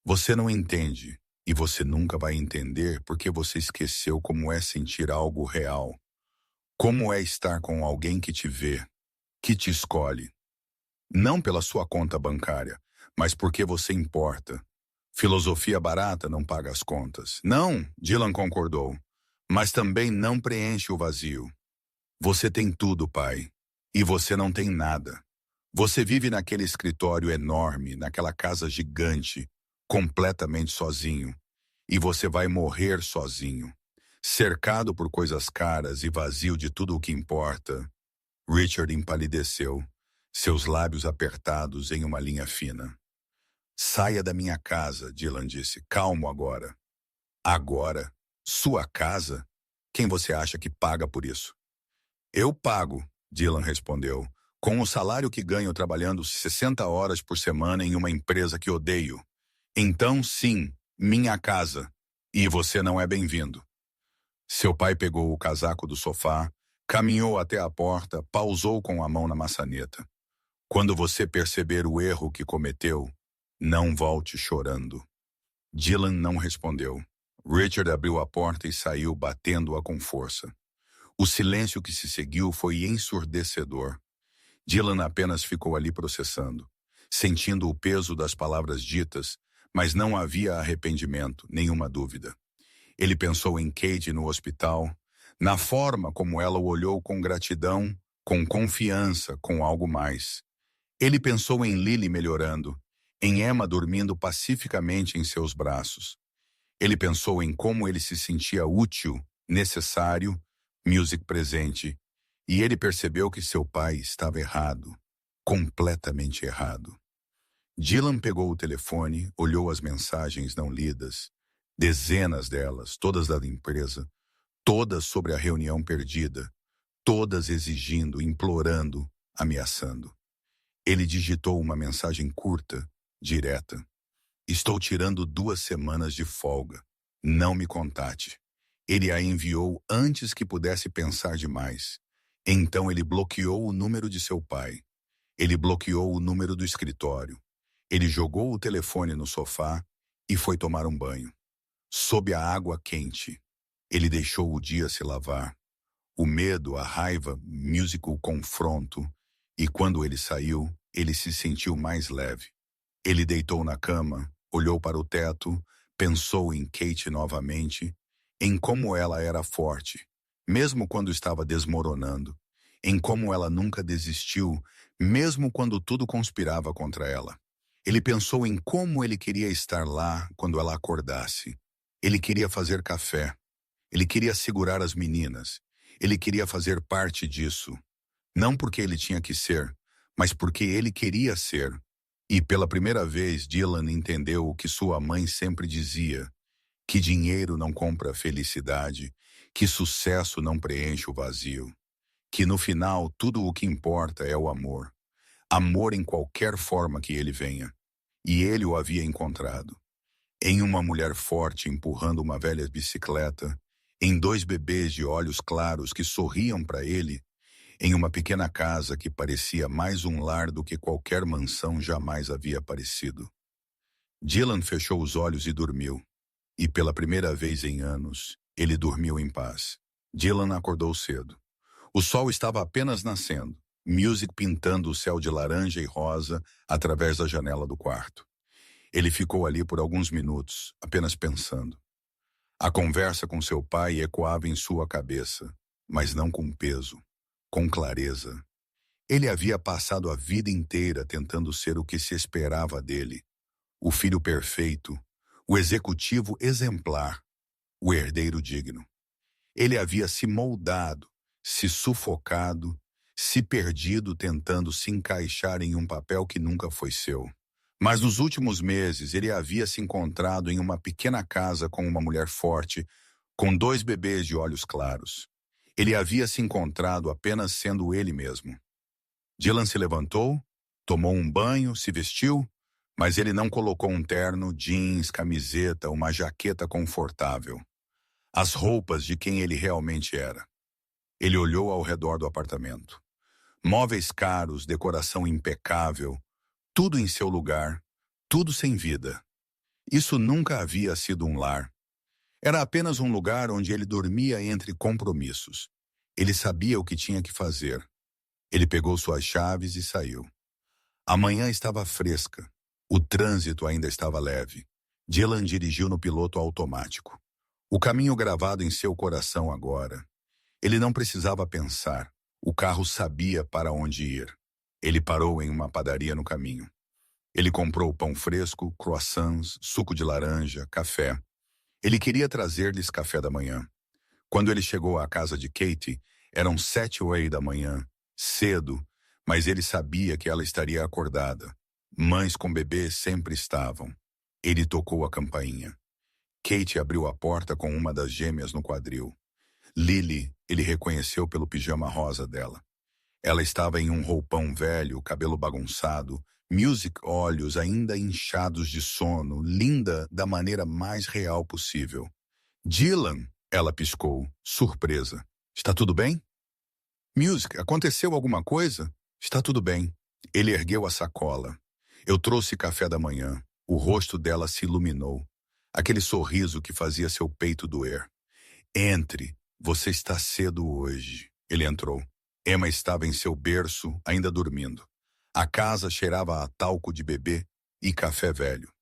Você não entende, e você nunca vai entender porque você esqueceu como é sentir algo real. Como é estar com alguém que te vê, que te escolhe. Não pela sua conta bancária, mas porque você importa. Filosofia barata não paga as contas. Não, Dylan concordou, mas também não preenche o vazio. Você tem tudo, pai, e você não tem nada. Você vive naquele escritório enorme, naquela casa gigante, completamente sozinho. E você vai morrer sozinho, cercado por coisas caras e vazio de tudo o que importa. Richard empalideceu, seus lábios apertados em uma linha fina. Saia da minha casa, Dylan disse, calmo agora. Agora? Sua casa? Quem você acha que paga por isso? Eu pago, Dylan respondeu, com o salário que ganho trabalhando 60 horas por semana em uma empresa que odeio. Então, sim, minha casa. E você não é bem-vindo. Seu pai pegou o casaco do sofá, caminhou até a porta, pausou com a mão na maçaneta. Quando você perceber o erro que cometeu, não volte chorando. Dylan não respondeu. Richard abriu a porta e saiu batendo-a com força. O silêncio que se seguiu foi ensurdecedor. Dylan apenas ficou ali processando, sentindo o peso das palavras ditas, mas não havia arrependimento, nenhuma dúvida. Ele pensou em Kate no hospital, na forma como ela o olhou com gratidão, com confiança, com algo mais. Ele pensou em Lily melhorando, em Emma dormindo pacificamente em seus braços. Ele pensou em como ele se sentia útil, necessário, Music presente, e ele percebeu que seu pai estava errado, completamente errado. Dylan pegou o telefone, olhou as mensagens não lidas, dezenas delas, todas da empresa, todas sobre a reunião perdida, todas exigindo, implorando, ameaçando. Ele digitou uma mensagem curta, direta. Estou tirando 2 semanas de folga. Não me contate. Ele a enviou antes que pudesse pensar demais. Então ele bloqueou o número de seu pai. Ele bloqueou o número do escritório. Ele jogou o telefone no sofá e foi tomar um banho. Sob a água quente, ele deixou o dia se lavar. O medo, a raiva, o confronto. E quando ele saiu, ele se sentiu mais leve. Ele deitou na cama, olhou para o teto, pensou em Kate novamente, em como ela era forte, mesmo quando estava desmoronando, em como ela nunca desistiu, mesmo quando tudo conspirava contra ela. Ele pensou em como ele queria estar lá quando ela acordasse. Ele queria fazer café. Ele queria segurar as meninas. Ele queria fazer parte disso. Não porque ele tinha que ser, mas porque ele queria ser. E pela primeira vez, Dylan entendeu o que sua mãe sempre dizia, que dinheiro não compra felicidade, que sucesso não preenche o vazio, que no final tudo o que importa é o amor. Amor em qualquer forma que ele venha. E ele o havia encontrado. Em uma mulher forte empurrando uma velha bicicleta, em 2 bebês de olhos claros que sorriam para ele, em uma pequena casa que parecia mais um lar do que qualquer mansão jamais havia parecido. Dylan fechou os olhos e dormiu. E pela primeira vez em anos, ele dormiu em paz. Dylan acordou cedo. O sol estava apenas nascendo, Music pintando o céu de laranja e rosa através da janela do quarto. Ele ficou ali por alguns minutos, apenas pensando. A conversa com seu pai ecoava em sua cabeça, mas não com peso, com clareza. Ele havia passado a vida inteira tentando ser o que se esperava dele. O filho perfeito, o executivo exemplar, o herdeiro digno. Ele havia se moldado, se sufocado, se perdido tentando se encaixar em um papel que nunca foi seu. Mas nos últimos meses ele havia se encontrado em uma pequena casa com uma mulher forte, com 2 bebês de olhos claros. Ele havia se encontrado apenas sendo ele mesmo. Dylan se levantou, tomou um banho, se vestiu, mas ele não colocou um terno, jeans, camiseta, uma jaqueta confortável. As roupas de quem ele realmente era. Ele olhou ao redor do apartamento. Móveis caros, decoração impecável, tudo em seu lugar, tudo sem vida. Isso nunca havia sido um lar. Era apenas um lugar onde ele dormia entre compromissos. Ele sabia o que tinha que fazer. Ele pegou suas chaves e saiu. A manhã estava fresca. O trânsito ainda estava leve. Dylan dirigiu no piloto automático. O caminho gravado em seu coração agora. Ele não precisava pensar. O carro sabia para onde ir. Ele parou em uma padaria no caminho. Ele comprou pão fresco, croissants, suco de laranja, café. Ele queria trazer-lhes café da manhã. Quando ele chegou à casa de Katie, eram 7h da manhã, cedo, mas ele sabia que ela estaria acordada. Mães com bebês sempre estavam. Ele tocou a campainha. Katie abriu a porta com uma das gêmeas no quadril. Lily, ele reconheceu pelo pijama rosa dela. Ela estava em um roupão velho, cabelo bagunçado, olhos ainda inchados de sono, linda da maneira mais real possível. Dylan, ela piscou, surpresa. Está tudo bem? Aconteceu alguma coisa? Está tudo bem. Ele ergueu a sacola. Eu trouxe café da manhã. O rosto dela se iluminou. Aquele sorriso que fazia seu peito doer. Entre. Você está cedo hoje. Ele entrou. Emma estava em seu berço, ainda dormindo. A casa cheirava a talco de bebê e café velho.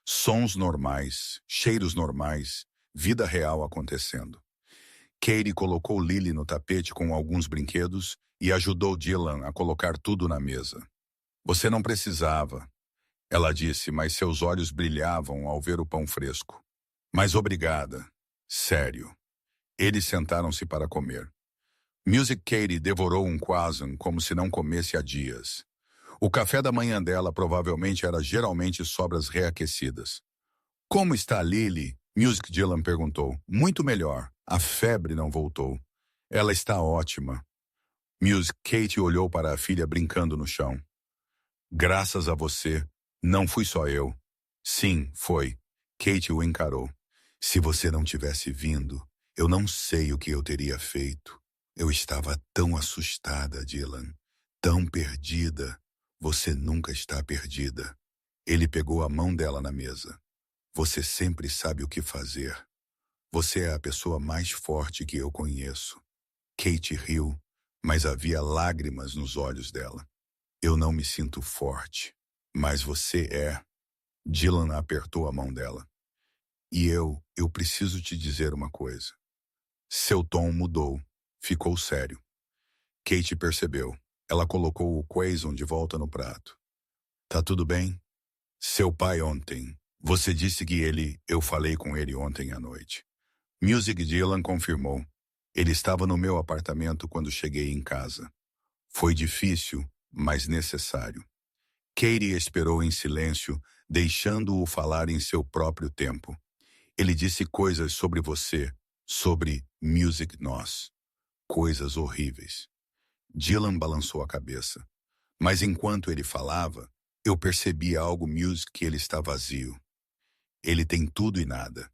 Sons normais, cheiros normais, vida real acontecendo. Katie colocou Lily no tapete com alguns brinquedos e ajudou Dylan a colocar tudo na mesa. Você não precisava, ela disse, mas seus olhos brilhavam ao ver o pão fresco. Mas obrigada. Sério. Eles sentaram-se para comer. Music Katie devorou um croissant como se não comesse há dias. O café da manhã dela provavelmente era geralmente sobras reaquecidas. Como está Lily? Music Dylan perguntou. Muito melhor. A febre não voltou. Ela está ótima. Music Katie olhou para a filha brincando no chão. Graças a você, não fui só eu. Sim, foi. Katie o encarou. Se você não tivesse vindo, eu não sei o que eu teria feito. Eu estava tão assustada, Dylan. Tão perdida. Você nunca está perdida. Ele pegou a mão dela na mesa. Você sempre sabe o que fazer. Você é a pessoa mais forte que eu conheço. Katie riu, mas havia lágrimas nos olhos dela. Eu não me sinto forte, mas você é. Dylan apertou a mão dela. E eu preciso te dizer uma coisa. Seu tom mudou, ficou sério. Katie percebeu. Ela colocou o croissant de volta no prato. Tá tudo bem? Seu pai ontem. Você disse que eu falei com ele ontem à noite. Music Dylan confirmou. Ele estava no meu apartamento quando cheguei em casa. Foi difícil, mas necessário. Katie esperou em silêncio, deixando-o falar em seu próprio tempo. Ele disse coisas sobre você, sobre Music Nós. Coisas horríveis. Dylan balançou a cabeça. Mas enquanto ele falava, eu percebi algo Music que ele está vazio. Ele tem tudo e nada.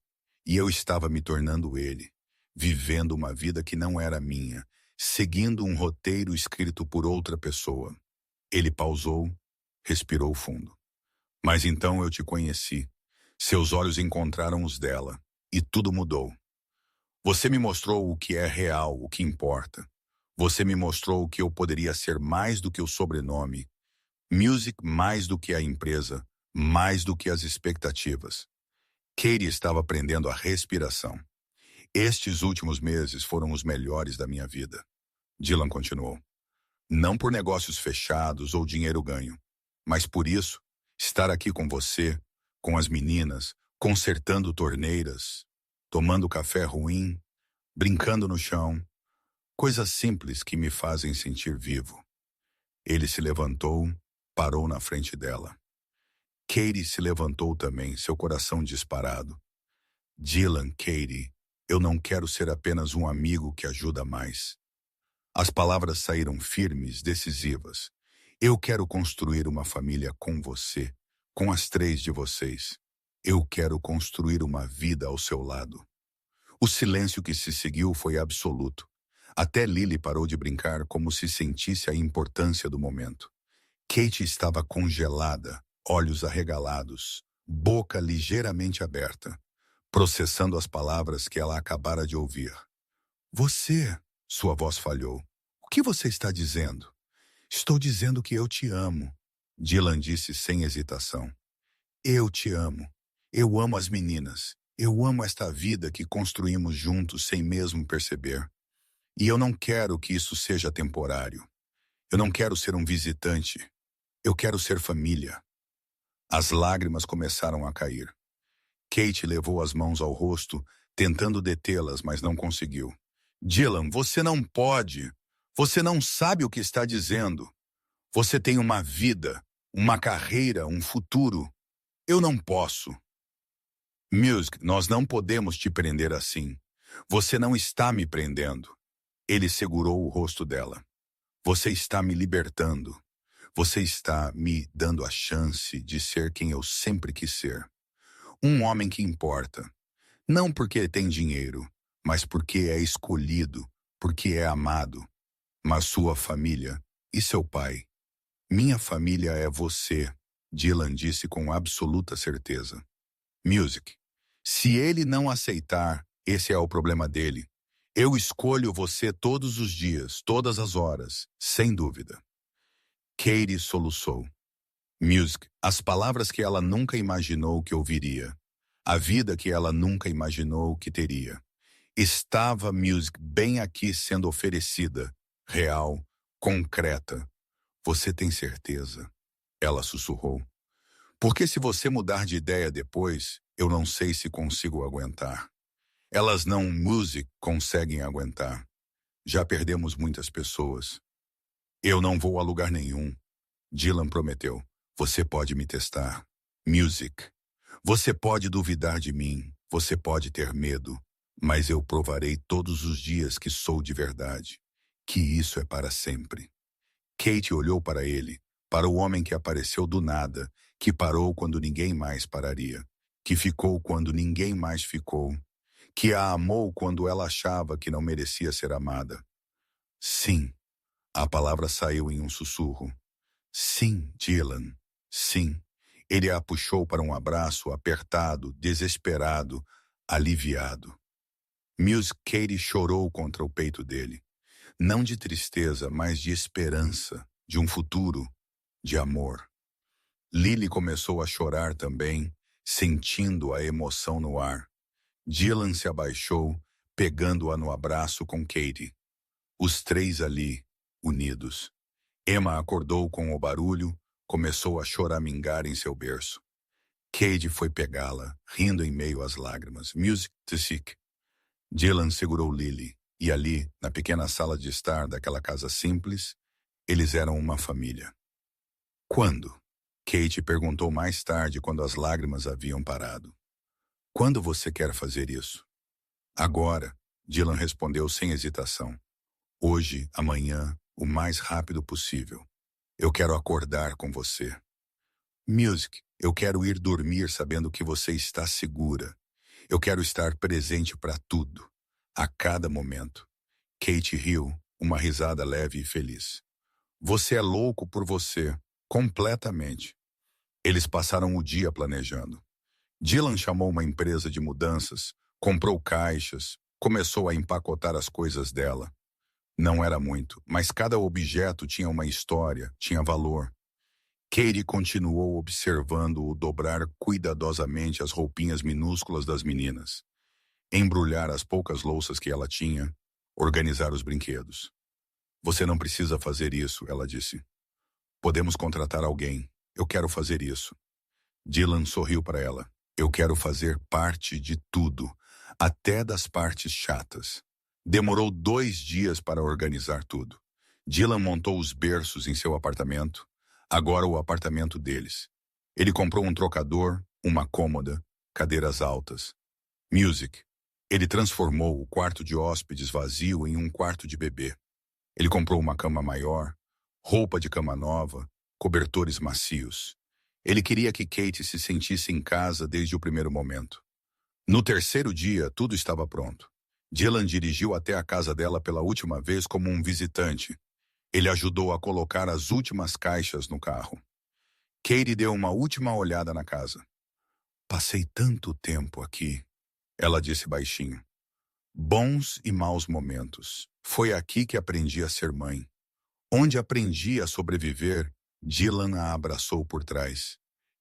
E eu estava me tornando ele, vivendo uma vida que não era minha, seguindo um roteiro escrito por outra pessoa. Ele pausou, respirou fundo. Mas então eu te conheci. Seus olhos encontraram os dela, e tudo mudou. Você me mostrou o que é real, o que importa. Você me mostrou que eu poderia ser mais do que o sobrenome, Music mais do que a empresa, mais do que as expectativas. Katie estava aprendendo a respiração. Estes últimos meses foram os melhores da minha vida. Dylan continuou. Não por negócios fechados ou dinheiro ganho, mas por isso, estar aqui com você, com as meninas, consertando torneiras, tomando café ruim, brincando no chão, coisas simples que me fazem sentir vivo. Ele se levantou, parou na frente dela. Katie se levantou também, seu coração disparado. Dylan, Katie, eu não quero ser apenas um amigo que ajuda mais. As palavras saíram firmes, decisivas. Eu quero construir uma família com você, com as três de vocês. Eu quero construir uma vida ao seu lado. O silêncio que se seguiu foi absoluto. Até Lily parou de brincar como se sentisse a importância do momento. Katie estava congelada, olhos arregalados, boca ligeiramente aberta, processando as palavras que ela acabara de ouvir. Você, sua voz falhou. O que você está dizendo? Estou dizendo que eu te amo, Dylan disse sem hesitação. Eu te amo. Eu amo as meninas. Eu amo esta vida que construímos juntos sem mesmo perceber. E eu não quero que isso seja temporário. Eu não quero ser um visitante. Eu quero ser família. As lágrimas começaram a cair. Katie levou as mãos ao rosto, tentando detê-las, mas não conseguiu. Dylan, você não pode. Você não sabe o que está dizendo. Você tem uma vida, uma carreira, um futuro. Eu não posso. Music, nós não podemos te prender assim. Você não está me prendendo. Ele segurou o rosto dela. Você está me libertando. Você está me dando a chance de ser quem eu sempre quis ser. Um homem que importa. Não porque tem dinheiro, mas porque é escolhido, porque é amado. Mas sua família e seu pai. Minha família é você, Dylan disse com absoluta certeza. Music. Se ele não aceitar, esse é o problema dele. Eu escolho você todos os dias, todas as horas, sem dúvida. Katie soluçou. Music, as palavras que ela nunca imaginou que ouviria. A vida que ela nunca imaginou que teria. Estava Music bem aqui sendo oferecida, real, concreta. Você tem certeza? Ela sussurrou. Porque se você mudar de ideia depois, eu não sei se consigo aguentar. Elas não, Music, conseguem aguentar. Já perdemos muitas pessoas. Eu não vou a lugar nenhum. Dylan prometeu. Você pode me testar. Music. Você pode duvidar de mim. Você pode ter medo. Mas eu provarei todos os dias que sou de verdade. Que isso é para sempre. Kate olhou para ele, para o homem que apareceu do nada, que parou quando ninguém mais pararia, que ficou quando ninguém mais ficou, que a amou quando ela achava que não merecia ser amada. Sim, a palavra saiu em um sussurro. Sim, Dylan, sim. Ele a puxou para um abraço apertado, desesperado, aliviado. Music Katie chorou contra o peito dele. Não de tristeza, mas de esperança, de um futuro, de amor. Lily começou a chorar também, sentindo a emoção no ar. Dylan se abaixou, pegando-a no abraço com Katie. Os três ali, unidos. Emma acordou com o barulho, começou a choramingar em seu berço. Katie foi pegá-la, rindo em meio às lágrimas. Music to sick. Dylan segurou Lily, e ali, na pequena sala de estar daquela casa simples, eles eram uma família. Quando? Kate perguntou mais tarde quando as lágrimas haviam parado. Quando você quer fazer isso? Agora, Dylan respondeu sem hesitação. Hoje, amanhã, o mais rápido possível. Eu quero acordar com você. Music, eu quero ir dormir sabendo que você está segura. Eu quero estar presente para tudo, a cada momento. Kate riu, uma risada leve e feliz. Você é louco por você, completamente. Eles passaram o dia planejando. Dylan chamou uma empresa de mudanças, comprou caixas, começou a empacotar as coisas dela. Não era muito, mas cada objeto tinha uma história, tinha valor. Katie continuou observando-o dobrar cuidadosamente as roupinhas minúsculas das meninas, embrulhar as poucas louças que ela tinha, organizar os brinquedos. Você não precisa fazer isso, ela disse. Podemos contratar alguém. Eu quero fazer isso. Dylan sorriu para ela. Eu quero fazer parte de tudo, até das partes chatas. Demorou 2 dias para organizar tudo. Dylan montou os berços em seu apartamento, agora o apartamento deles. Ele comprou um trocador, uma cômoda, cadeiras altas. Music. Ele transformou o quarto de hóspedes vazio em um quarto de bebê. Ele comprou uma cama maior, roupa de cama nova, cobertores macios. Ele queria que Kate se sentisse em casa desde o primeiro momento. No terceiro dia, tudo estava pronto. Dylan dirigiu até a casa dela pela última vez como um visitante. Ele ajudou a colocar as últimas caixas no carro. Katie deu uma última olhada na casa. Passei tanto tempo aqui, ela disse baixinho. Bons e maus momentos. Foi aqui que aprendi a ser mãe. Onde aprendi a sobreviver, Dylan a abraçou por trás.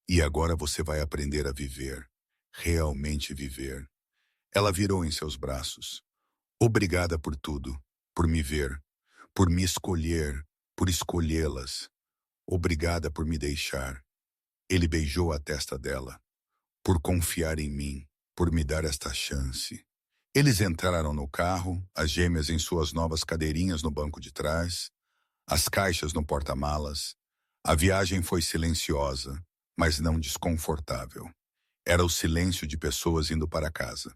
E agora você vai aprender a viver. Realmente viver. Ela virou em seus braços. Obrigada por tudo. Por me ver. Por me escolher. Por escolhê-las. Obrigada por me deixar. Ele beijou a testa dela. Por confiar em mim. Por me dar esta chance. Eles entraram no carro, as gêmeas em suas novas cadeirinhas no banco de trás, as caixas no porta-malas. A viagem foi silenciosa, mas não desconfortável. Era o silêncio de pessoas indo para casa.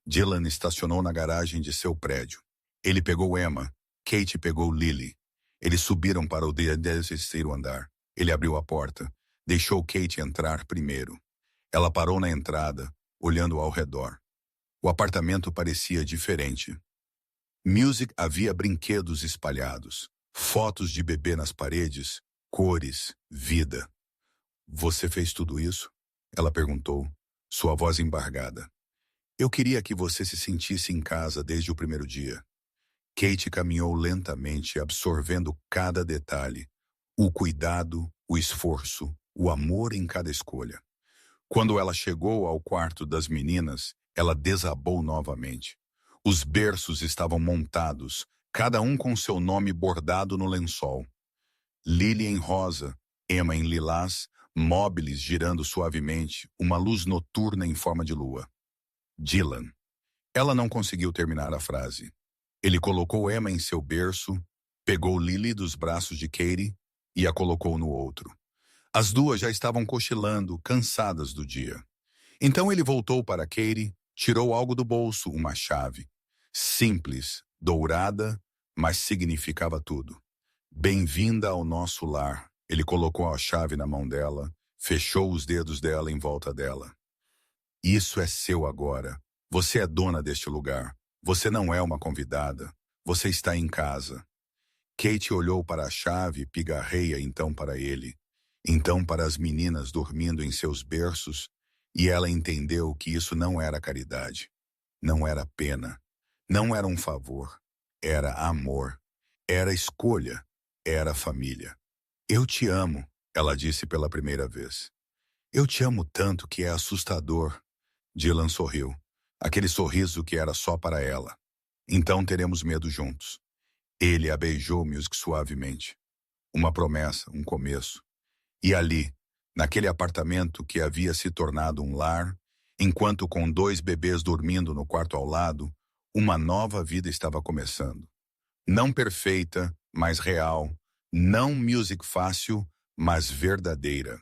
Dylan estacionou na garagem de seu prédio. Ele pegou Emma, Kate pegou Lily. Eles subiram para o 16º andar. Ele abriu a porta, deixou Kate entrar primeiro. Ela parou na entrada, olhando ao redor. O apartamento parecia diferente. Music havia brinquedos espalhados, fotos de bebê nas paredes, cores, vida. Você fez tudo isso? Ela perguntou, sua voz embargada. Eu queria que você se sentisse em casa desde o primeiro dia. Kate caminhou lentamente, absorvendo cada detalhe. O cuidado, o esforço, o amor em cada escolha. Quando ela chegou ao quarto das meninas, ela desabou novamente. Os berços estavam montados, cada um com seu nome bordado no lençol. Lily em rosa, Emma em lilás, móveis girando suavemente, uma luz noturna em forma de lua. Dylan. Ela não conseguiu terminar a frase. Ele colocou Emma em seu berço, pegou Lily dos braços de Katie e a colocou no outro. As duas já estavam cochilando, cansadas do dia. Então ele voltou para Katie, tirou algo do bolso, uma chave. Simples, dourada, mas significava tudo. Bem-vinda ao nosso lar. Ele colocou a chave na mão dela, fechou os dedos dela em volta dela. Isso é seu agora. Você é dona deste lugar. Você não é uma convidada. Você está em casa. Kate olhou para a chave e pigarreia então para ele. Então para as meninas dormindo em seus berços, e ela entendeu que isso não era caridade. Não era pena. Não era um favor. Era amor. Era escolha. Era família. Eu te amo, ela disse pela primeira vez. Eu te amo tanto que é assustador. Dylan sorriu. Aquele sorriso que era só para ela. Então teremos medo juntos. Ele a beijou suavemente. Uma promessa, um começo. E ali, naquele apartamento que havia se tornado um lar, enquanto com 2 bebês dormindo no quarto ao lado, uma nova vida estava começando. Não perfeita, mas real. Não music fácil, mas verdadeira.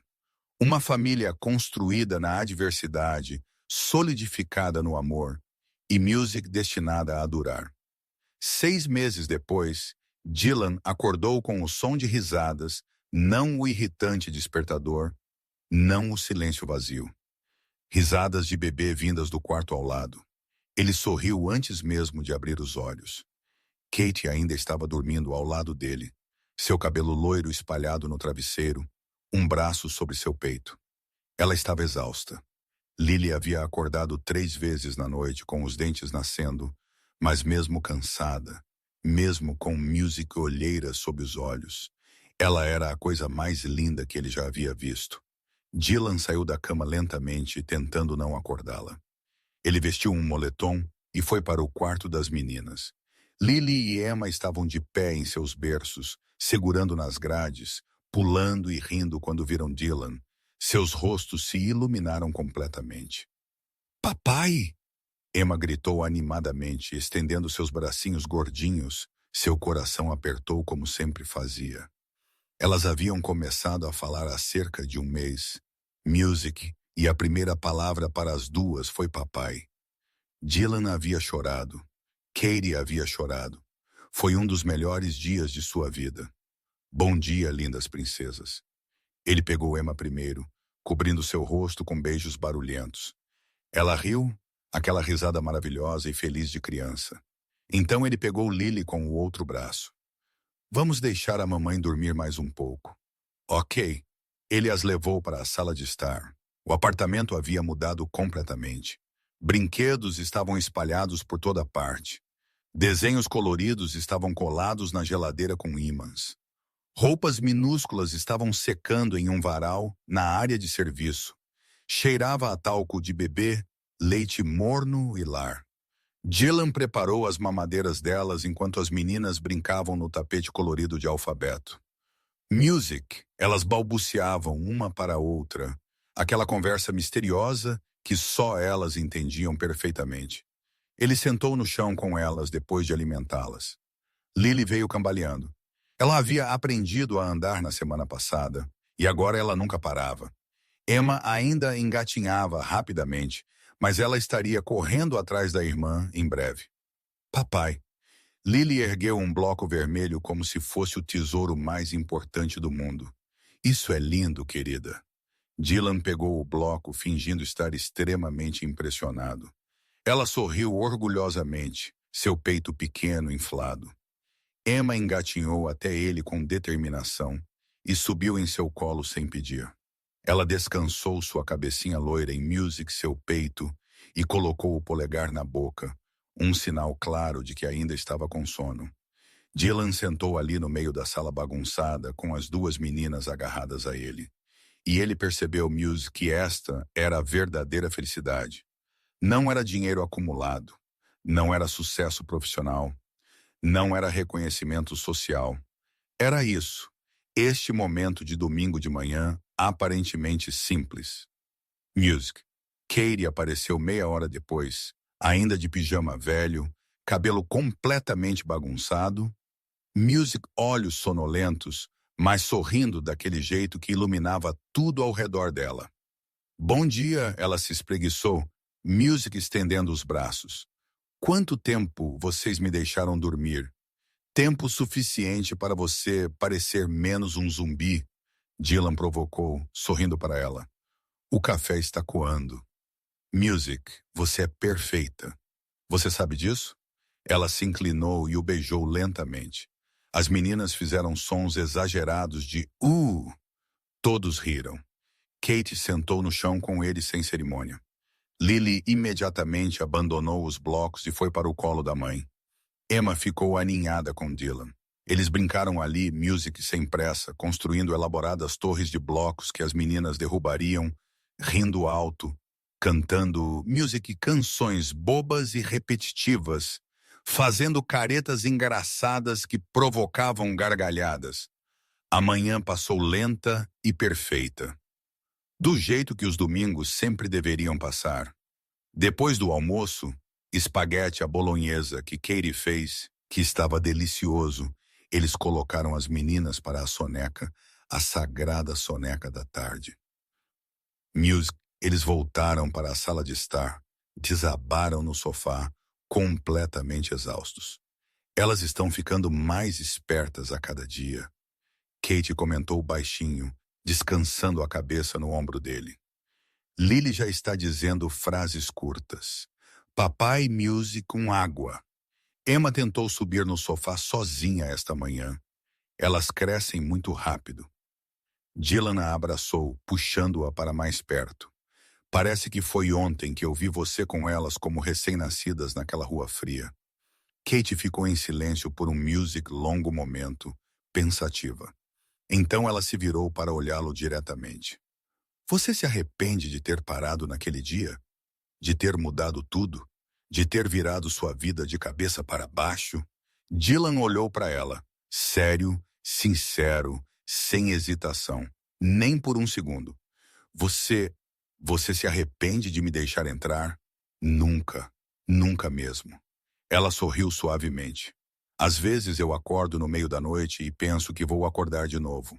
Uma família construída na adversidade, solidificada no amor, e music destinada a durar. 6 meses depois, Dylan acordou com o som de risadas, não o irritante despertador, não o silêncio vazio. Risadas de bebê vindas do quarto ao lado. Ele sorriu antes mesmo de abrir os olhos. Kate ainda estava dormindo ao lado dele, seu cabelo loiro espalhado no travesseiro, um braço sobre seu peito. Ela estava exausta. Lily havia acordado 3 vezes na noite com os dentes nascendo, mas mesmo cansada, mesmo com music olheiras sob os olhos, ela era a coisa mais linda que ele já havia visto. Dylan saiu da cama lentamente, tentando não acordá-la. Ele vestiu um moletom e foi para o quarto das meninas. Lily e Emma estavam de pé em seus berços, segurando nas grades, pulando e rindo quando viram Dylan. Seus rostos se iluminaram completamente. Papai! Emma gritou animadamente, estendendo seus bracinhos gordinhos. Seu coração apertou como sempre fazia. Elas haviam começado a falar há cerca de 1 mês. Music, e a primeira palavra para as duas foi papai. Dylan havia chorado. Katie havia chorado. Foi um dos melhores dias de sua vida. Bom dia, lindas princesas. Ele pegou Emma primeiro, cobrindo seu rosto com beijos barulhentos. Ela riu, aquela risada maravilhosa e feliz de criança. Então ele pegou Lily com o outro braço. Vamos deixar a mamãe dormir mais um pouco. Ok. Ele as levou para a sala de estar. O apartamento havia mudado completamente. Brinquedos estavam espalhados por toda parte. Desenhos coloridos estavam colados na geladeira com ímãs. Roupas minúsculas estavam secando em um varal na área de serviço. Cheirava a talco de bebê, leite morno e lar. Dylan preparou as mamadeiras delas enquanto as meninas brincavam no tapete colorido de alfabeto. Music, elas balbuciavam uma para a outra, aquela conversa misteriosa que só elas entendiam perfeitamente. Ele sentou no chão com elas depois de alimentá-las. Lily veio cambaleando. Ela havia aprendido a andar na semana passada, e agora ela nunca parava. Emma ainda engatinhava rapidamente, mas ela estaria correndo atrás da irmã em breve. Papai. Lily ergueu um bloco vermelho como se fosse o tesouro mais importante do mundo. Isso é lindo, querida. Dylan pegou o bloco, fingindo estar extremamente impressionado. Ela sorriu orgulhosamente, seu peito pequeno inflado. Emma engatinhou até ele com determinação e subiu em seu colo sem pedir. Ela descansou sua cabecinha loira em Music, seu peito, e colocou o polegar na boca, um sinal claro de que ainda estava com sono. Dylan sentou ali no meio da sala bagunçada, com as duas meninas agarradas a ele. E ele percebeu, Muse, que esta era a verdadeira felicidade. Não era dinheiro acumulado, não era sucesso profissional, não era reconhecimento social. Era isso, este momento de domingo de manhã, aparentemente simples. Music. Katie apareceu meia hora depois, ainda de pijama velho, cabelo completamente bagunçado. Music, olhos sonolentos, mas sorrindo daquele jeito que iluminava tudo ao redor dela. Bom dia, ela se espreguiçou, Music estendendo os braços. Quanto tempo vocês me deixaram dormir? Tempo suficiente para você parecer menos um zumbi, Dylan provocou, sorrindo para ela. O café está coando. Music, você é perfeita. Você sabe disso? Ela se inclinou e o beijou lentamente. As meninas fizeram sons exagerados de Todos riram. Kate sentou no chão com ele sem cerimônia. Lily imediatamente abandonou os blocos e foi para o colo da mãe. Emma ficou aninhada com Dylan. Eles brincaram ali, Music sem pressa, construindo elaboradas torres de blocos que as meninas derrubariam, rindo alto, cantando Music canções bobas e repetitivas, fazendo caretas engraçadas que provocavam gargalhadas. A manhã passou lenta e perfeita. Do jeito que os domingos sempre deveriam passar. Depois do almoço, espaguete à bolonhesa que Katie fez, que estava delicioso, eles colocaram as meninas para a soneca, a sagrada soneca da tarde. Music, eles voltaram para a sala de estar, desabaram no sofá, completamente exaustos. Elas estão ficando mais espertas a cada dia. Kate comentou baixinho, descansando a cabeça no ombro dele. Lily já está dizendo frases curtas. Papai Muse com água. Emma tentou subir no sofá sozinha esta manhã. Elas crescem muito rápido. Dylan a abraçou, puxando-a para mais perto. Parece que foi ontem que eu vi você com elas como recém-nascidas naquela rua fria. Kate ficou em silêncio por um Music longo momento, pensativa. Então ela se virou para olhá-lo diretamente. Você se arrepende de ter parado naquele dia? De ter mudado tudo? De ter virado sua vida de cabeça para baixo? Dylan olhou para ela, sério, sincero, sem hesitação, nem por um segundo. Você se arrepende de me deixar entrar? Nunca, nunca mesmo. Ela sorriu suavemente. Às vezes eu acordo no meio da noite e penso que vou acordar de novo.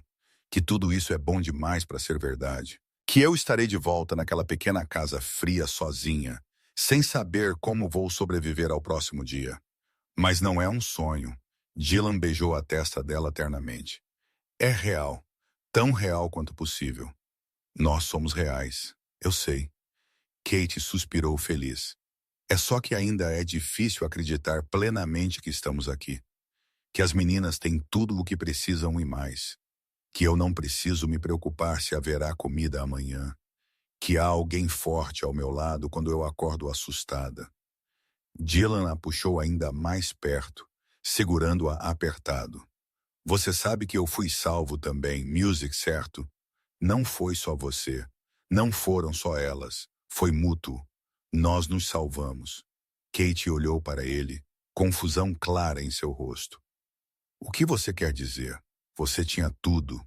Que tudo isso é bom demais para ser verdade. Que eu estarei de volta naquela pequena casa fria sozinha, sem saber como vou sobreviver ao próximo dia. Mas não é um sonho. Dylan beijou a testa dela ternamente. É real, tão real quanto possível. Nós somos reais, eu sei. Kate suspirou feliz. É só que ainda é difícil acreditar plenamente que estamos aqui. Que as meninas têm tudo o que precisam e mais. Que eu não preciso me preocupar se haverá comida amanhã. Que há alguém forte ao meu lado quando eu acordo assustada. Dylan a puxou ainda mais perto, segurando-a apertado. Você sabe que eu fui salvo também, Music, certo? Não foi só você. Não foram só elas. Foi mútuo. Nós nos salvamos. Kate olhou para ele, confusão clara em seu rosto. O que você quer dizer? Você tinha tudo.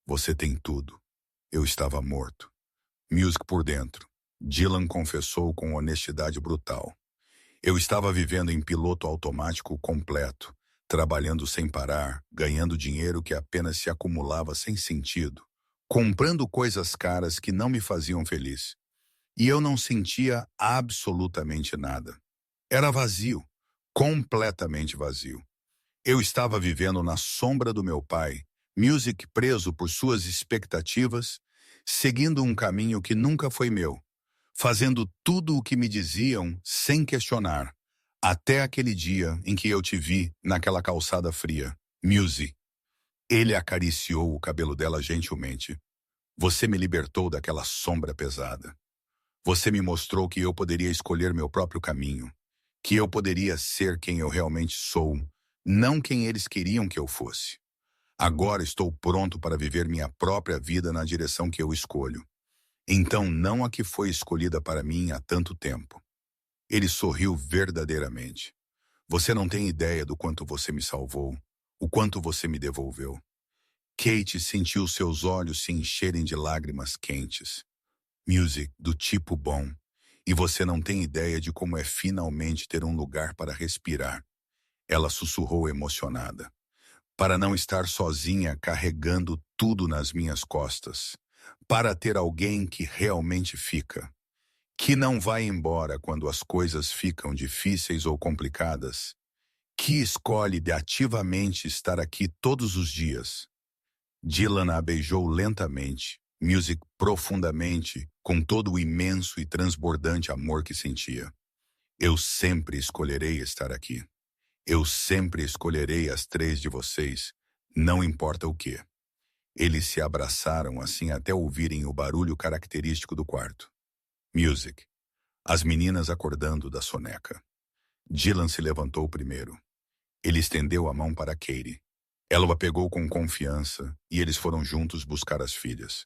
Você tem tudo. Eu estava morto. Music por dentro. Dylan confessou com honestidade brutal. Eu estava vivendo em piloto automático completo, trabalhando sem parar, ganhando dinheiro que apenas se acumulava sem sentido, comprando coisas caras que não me faziam feliz. E eu não sentia absolutamente nada. Era vazio, completamente vazio. Eu estava vivendo na sombra do meu pai, Music preso por suas expectativas, seguindo um caminho que nunca foi meu, fazendo tudo o que me diziam sem questionar, até aquele dia em que eu te vi naquela calçada fria. Music. Ele acariciou o cabelo dela gentilmente. Você me libertou daquela sombra pesada. Você me mostrou que eu poderia escolher meu próprio caminho, que eu poderia ser quem eu realmente sou, não quem eles queriam que eu fosse. Agora estou pronto para viver minha própria vida na direção que eu escolho. Então, não a que foi escolhida para mim há tanto tempo. Ele sorriu verdadeiramente. Você não tem ideia do quanto você me salvou, o quanto você me devolveu. Kate sentiu seus olhos se encherem de lágrimas quentes. Music, do tipo bom. E você não tem ideia de como é finalmente ter um lugar para respirar. Ela sussurrou emocionada. Para não estar sozinha carregando tudo nas minhas costas. Para ter alguém que realmente fica. Que não vai embora quando as coisas ficam difíceis ou complicadas. Que escolhe de ativamente estar aqui todos os dias. Dylan a beijou lentamente, Music profundamente, com todo o imenso e transbordante amor que sentia. Eu sempre escolherei estar aqui. Eu sempre escolherei as três de vocês, não importa o quê. Eles se abraçaram assim até ouvirem o barulho característico do quarto. Music. As meninas acordando da soneca. Dylan se levantou primeiro. Ele estendeu a mão para Katie. Ela o pegou com confiança e eles foram juntos buscar as filhas.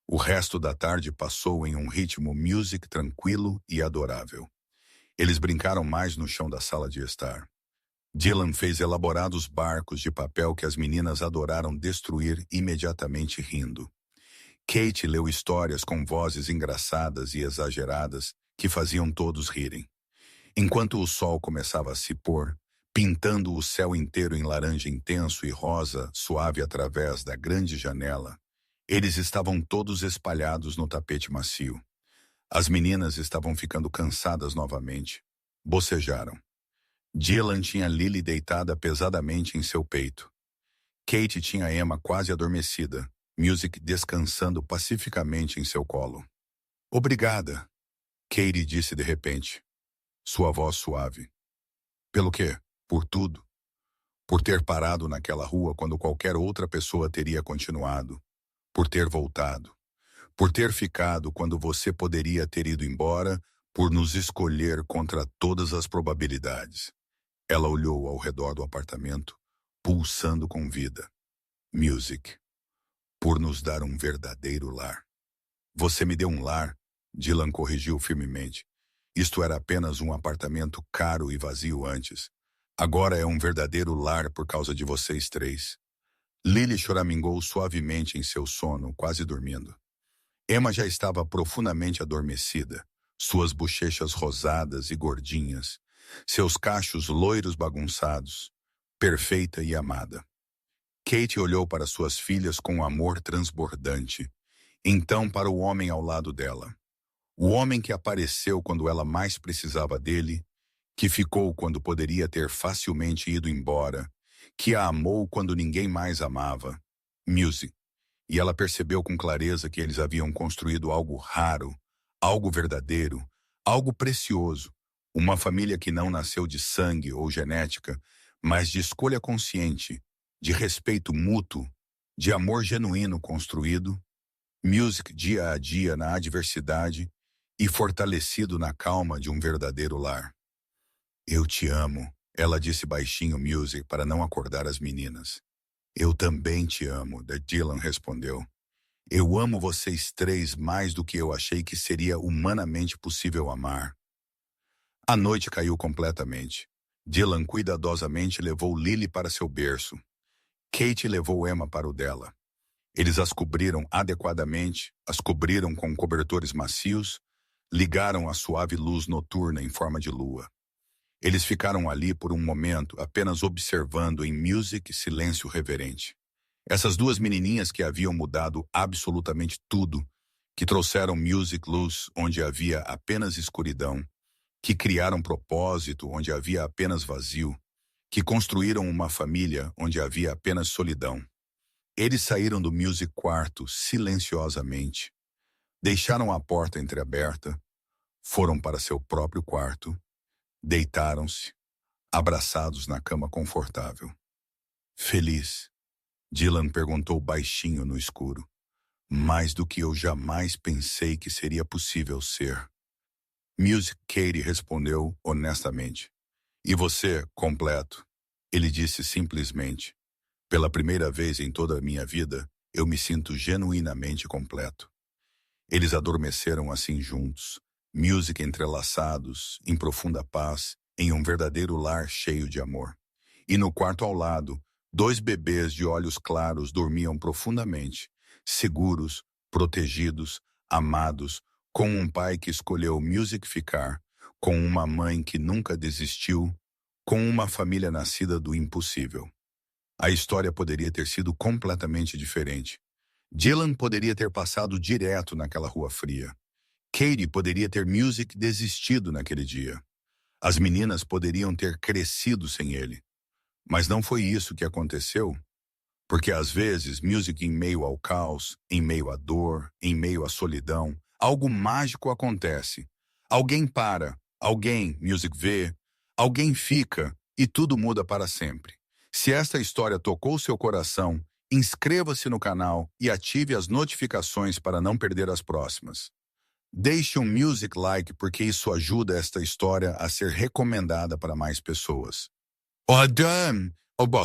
O resto da tarde passou em um ritmo music tranquilo e adorável. Eles brincaram mais no chão da sala de estar. Dylan fez elaborados barcos de papel que as meninas adoraram destruir imediatamente rindo. Kate leu histórias com vozes engraçadas e exageradas que faziam todos rirem. Enquanto o sol começava a se pôr, pintando o céu inteiro em laranja intenso e rosa suave através da grande janela, eles estavam todos espalhados no tapete macio. As meninas estavam ficando cansadas novamente. Bocejaram. Dylan tinha Lily deitada pesadamente em seu peito. Kate tinha Emma quase adormecida, Music descansando pacificamente em seu colo. Obrigada, Katie disse de repente, sua voz suave. Pelo quê? Por tudo. Por ter parado naquela rua quando qualquer outra pessoa teria continuado. Por ter voltado. Por ter ficado quando você poderia ter ido embora, por nos escolher contra todas as probabilidades. Ela olhou ao redor do apartamento, pulsando com vida. Music. Por nos dar um verdadeiro lar. Você me deu um lar, Dylan corrigiu firmemente. Isto era apenas um apartamento caro e vazio antes. Agora é um verdadeiro lar por causa de vocês três. Lily choramingou suavemente em seu sono, quase dormindo. Emma já estava profundamente adormecida, suas bochechas rosadas e gordinhas, seus cachos loiros bagunçados, perfeita e amada. Kate olhou para suas filhas com amor transbordante, então para o homem ao lado dela. O homem que apareceu quando ela mais precisava dele, que ficou quando poderia ter facilmente ido embora, que a amou quando ninguém mais amava. Music. E ela percebeu com clareza que eles haviam construído algo raro, algo verdadeiro, algo precioso. Uma família que não nasceu de sangue ou genética, mas de escolha consciente, de respeito mútuo, de amor genuíno construído, Music dia a dia na adversidade e fortalecido na calma de um verdadeiro lar. Eu te amo, ela disse baixinho Music para não acordar as meninas. Eu também te amo, Dylan respondeu. Eu amo vocês três mais do que eu achei que seria humanamente possível amar. A noite caiu completamente. Dylan cuidadosamente levou Lily para seu berço. Kate levou Emma para o dela. Eles as cobriram adequadamente, as cobriram com cobertores macios, ligaram a suave luz noturna em forma de lua. Eles ficaram ali por um momento, apenas observando em Music silêncio reverente. Essas duas menininhas que haviam mudado absolutamente tudo, que trouxeram Music luz onde havia apenas escuridão, que criaram propósito onde havia apenas vazio, que construíram uma família onde havia apenas solidão. Eles saíram do Music quarto silenciosamente, deixaram a porta entreaberta, foram para seu próprio quarto, deitaram-se, abraçados na cama confortável. Feliz? Dylan perguntou baixinho no escuro. Mais do que eu jamais pensei que seria possível ser. Music Katie respondeu honestamente. E você, completo? Ele disse simplesmente. Pela primeira vez em toda a minha vida, eu me sinto genuinamente completo. Eles adormeceram assim juntos, music entrelaçados, em profunda paz, em um verdadeiro lar cheio de amor. E no quarto ao lado, dois bebês de olhos claros dormiam profundamente, seguros, protegidos, amados, com um pai que escolheu music ficar, com uma mãe que nunca desistiu, com uma família nascida do impossível. A história poderia ter sido completamente diferente. Dylan poderia ter passado direto naquela rua fria. Katie poderia ter music desistido naquele dia. As meninas poderiam ter crescido sem ele. Mas não foi isso que aconteceu, porque às vezes, music em meio ao caos, em meio à dor, em meio à solidão, algo mágico acontece. Alguém para, alguém, music vê, alguém fica e tudo muda para sempre. Se esta história tocou seu coração, inscreva-se no canal e ative as notificações para não perder as próximas. Deixe um music like porque isso ajuda esta história a ser recomendada para mais pessoas. O Adam, o boss.